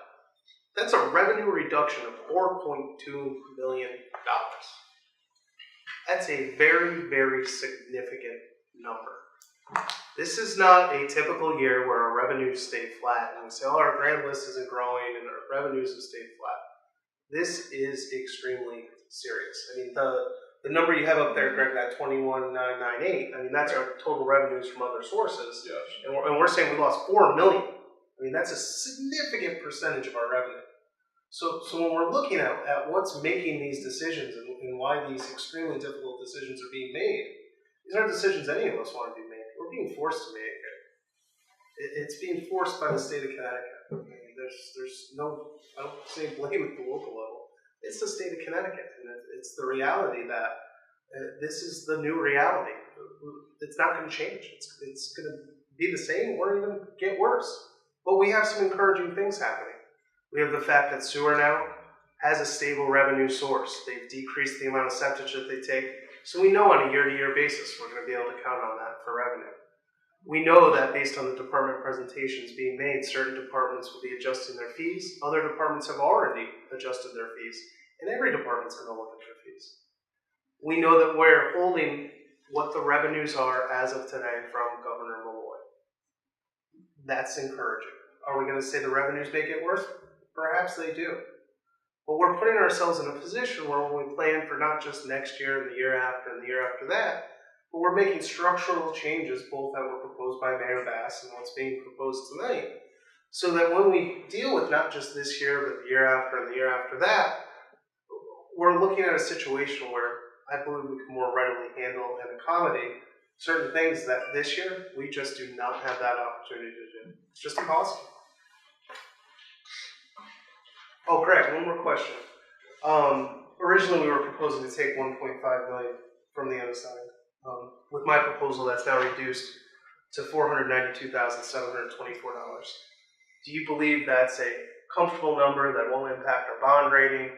that's a revenue reduction of $4.2 million. That's a very, very significant number. This is not a typical year where our revenues stay flat and we say, oh, our grand list isn't growing and our revenues have stayed flat. This is extremely serious. I mean, the number you have up there, Greg, that 21,998, I mean, that's our total revenues from other sources. Yes. And we're saying we lost $4 million. I mean, that's a significant percentage of our revenue. So when we're looking at what's making these decisions and why these extremely difficult decisions are being made, these aren't decisions any of us want to be made. We're being forced to make it. It's being forced by the state of Connecticut. I mean, there's no, I don't say blame at the local level. It's the state of Connecticut, and it's the reality that this is the new reality. It's not going to change. It's going to be the same or even get worse. But we have some encouraging things happening. We have the fact that sewer now has a stable revenue source. They've decreased the amount of septage that they take. So we know on a year-to-year basis we're going to be able to count on that for revenue. We know that based on the department presentations being made, certain departments will be adjusting their fees. Other departments have already adjusted their fees. And every department's going to look at their fees. We know that we're holding what the revenues are as of today from Governor Malloy. That's encouraging. Are we going to say the revenues may get worse? Perhaps they do. But we're putting ourselves in a position where when we plan for not just next year and the year after and the year after that, but we're making structural changes, both that were proposed by Mayor Bass and what's being proposed tonight, so that when we deal with not just this year, but the year after and the year after that, we're looking at a situation where I believe we can more readily handle and accommodate certain things that this year we just do not have that opportunity to do. It's just impossible. Oh, Greg, one more question. Originally, we were proposing to take $1.5 million from the other side. With my proposal, that's now reduced to $492,724. Do you believe that's a comfortable number that won't impact our bond rating?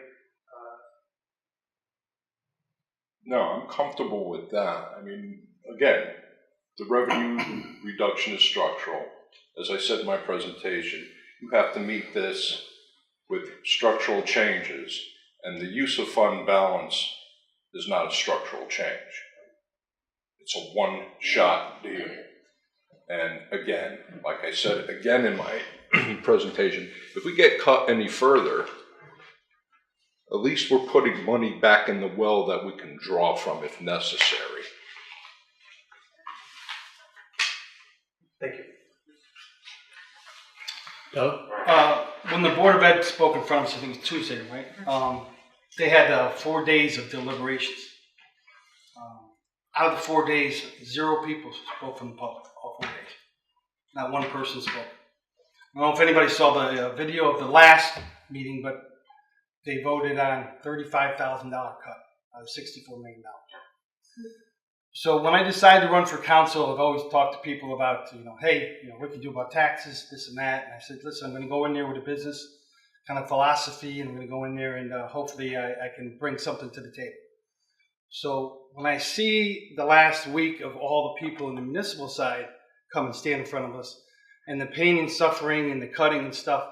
No, I'm comfortable with that. I mean, again, the revenue reduction is structural. As I said in my presentation, you have to meet this with structural changes, and the use of fund balance is not a structural change. It's a one-shot deal. And again, like I said again in my presentation, if we get cut any further, at least we're putting money back in the well that we can draw from if necessary. Thank you. Doug? When the Board of Ed spoke in front of us, I think it's Tuesday, right? They had 4 days of deliberations. Out of the 4 days, 0 people spoke from the public, all 4 days. Not one person spoke. I don't know if anybody saw the video of the last meeting, but they voted on $35,000 cut out of $64 million. So when I decided to run for council, I've always talked to people about, hey, what can you do about taxes, this and that. And I said, listen, I'm going to go in there with a business kind of philosophy, and I'm going to go in there and hopefully I can bring something to the table. So when I see the last week of all the people in the municipal side come and stand in front of us, and the pain and suffering and the cutting and stuff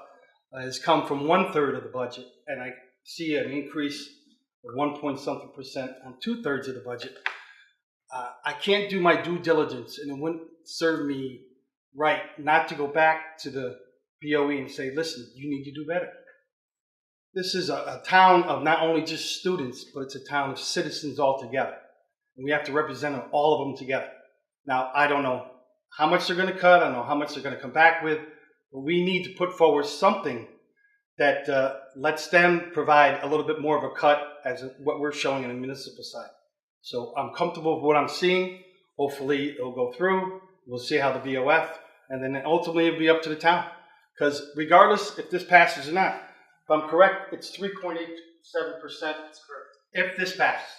has come from 1/3 of the budget, and I see an increase of 1.something% on 2/3 of the budget, I can't do my due diligence, and it wouldn't serve me right not to go back to the BOE and say, listen, you need to do better. This is a town of not only just students, but it's a town of citizens altogether. And we have to represent all of them together. Now, I don't know how much they're going to cut. I don't know how much they're going to come back with. But we need to put forward something that lets them provide a little bit more of a cut as what we're showing on the municipal side. So I'm comfortable with what I'm seeing. Hopefully it'll go through. We'll see how the BOF, and then ultimately it'll be up to the town. Because regardless if this passes or not, if I'm correct, it's 3.87%. That's correct. If this passes.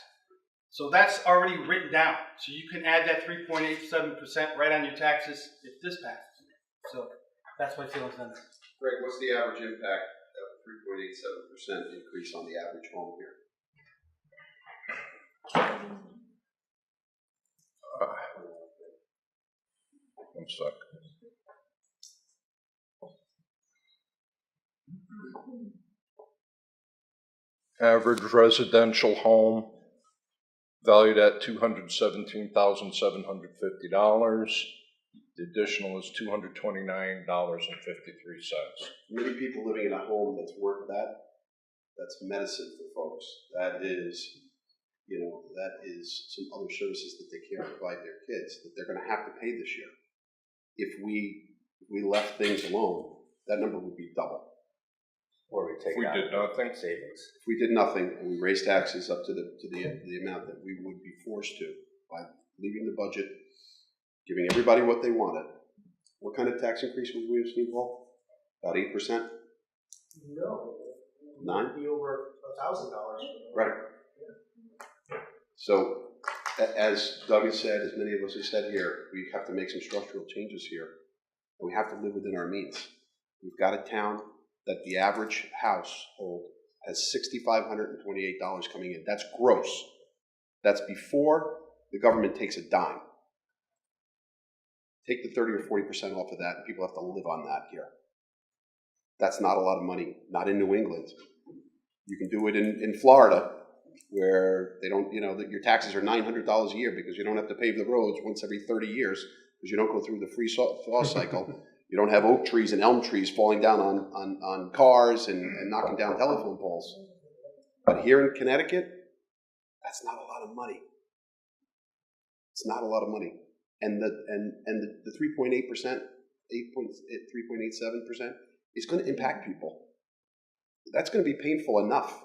So that's already written down. So you can add that 3.87% right on your taxes if this passes. So that's my feelings on that. Greg, what's the average impact of 3.87% increase on the average home here? One sec. Average residential home valued at $217,750. The additional is $229.53. Many people living in a home that's worth that. That's medicine for folks. That is, that is some other services that they can't provide their kids that they're going to have to pay this year. If we left things alone, that number would be double. Or we take If we out did nothing, savings. If we did nothing and we raised taxes up to the amount that we would be forced to by leaving the budget, giving everybody what they wanted, what kind of tax increase would we have seen, Paul? About 8%? No. 9? It'd be over $1,000. Right. So, as Doug has said, as many of us have said here, we have to make some structural changes here. And we have to live within our means. We've got a town that the average household has $6,528 coming in. That's gross. That's before the government takes a dime. Take the 30 or 40% off of that, and people have to live on that here. That's not a lot of money, not in New England. You can do it in Florida, where they don't, that your taxes are $900 a year because you don't have to pave the roads once every 30 years because you don't go through the free thaw cycle. You don't have oak trees and elm trees falling down on cars and knocking down telephone poles. But here in Connecticut, that's not a lot of money. It's not a lot of money. And the 3.8%, 3.87% is going to impact people. That's going to be painful enough.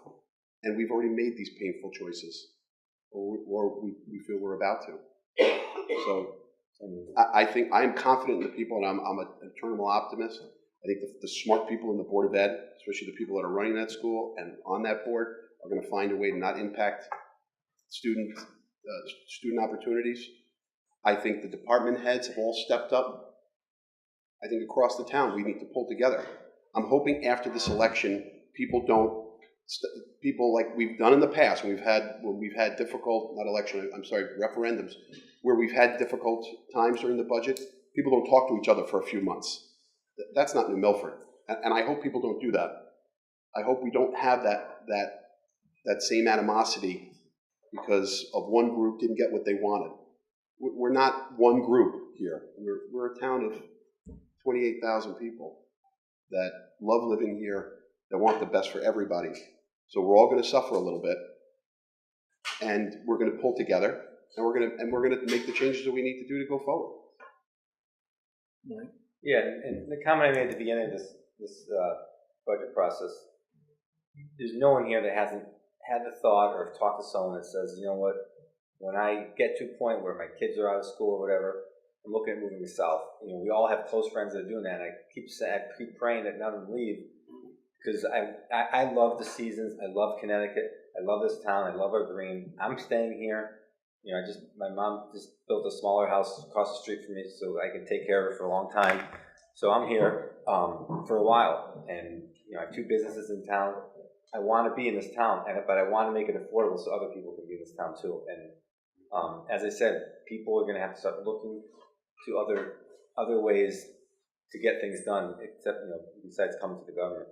And we've already made these painful choices, or we feel we're about to. So I think I am confident in the people, and I'm an eternal optimist. I think the smart people in the Board of Ed, especially the people that are running that school and on that board, are going to find a way to not impact student opportunities. I think the department heads have all stepped up. I think across the town we need to pull together. I'm hoping after this election, people like we've done in the past when we've had difficult, referendums, where we've had difficult times during the budget, people don't talk to each other for a few months. That's not New Milford. And I hope people don't do that. I hope we don't have that same animosity because of one group didn't get what they wanted. We're not one group here. We're a town of 28,000 people that love living here, that want the best for everybody. So we're all going to suffer a little bit, and we're going to pull together, and we're going to make the changes that we need to do to go forward. Yeah, and the comment I made at the beginning of this budget process, there's no one here that hasn't had the thought or talked to someone that says, you know what, when I get to a point where my kids are out of school or whatever, I'm looking at moving south. We all have close friends that are doing that, and I keep praying that none of them leave, because I love the seasons, I love Connecticut, I love this town, I love our green. I'm staying here. My mom just built a smaller house across the street from me so I can take care of her for a long time. So I'm here for a while, and I have 2 businesses in town. I want to be in this town, but I want to make it affordable so other people can be in this town too. And as I said, people are going to have to start looking to other ways to get things done, except besides coming to the government.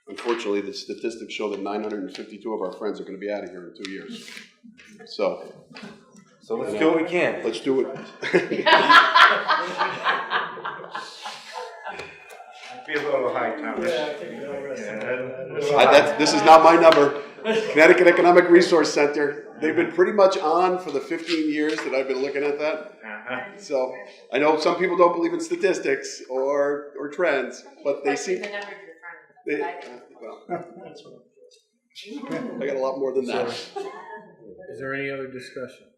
Unfortunately, the statistics show that 952 of our friends are going to be out of here in 2 years. So let's do what we can. Let's do it. Be a little high, Thomas. This is not my number. Connecticut Economic Resource Center. They've been pretty much on for the 15 years that I've been looking at that. So I know some people don't believe in statistics or trends, but they seem. I got a lot more than that. Is there any other discussion?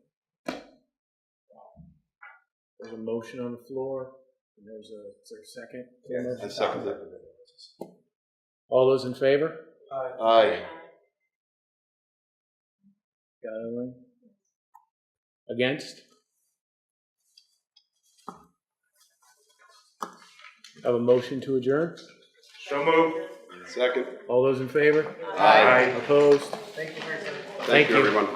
There's a motion on the floor. And is there a second? Yeah, I second that. All those in favor? Aye. Got anyone? Against? Have a motion to adjourn? So moved. Second. All those in favor? Aye. Opposed? Thank you for your time. Thank you, everyone.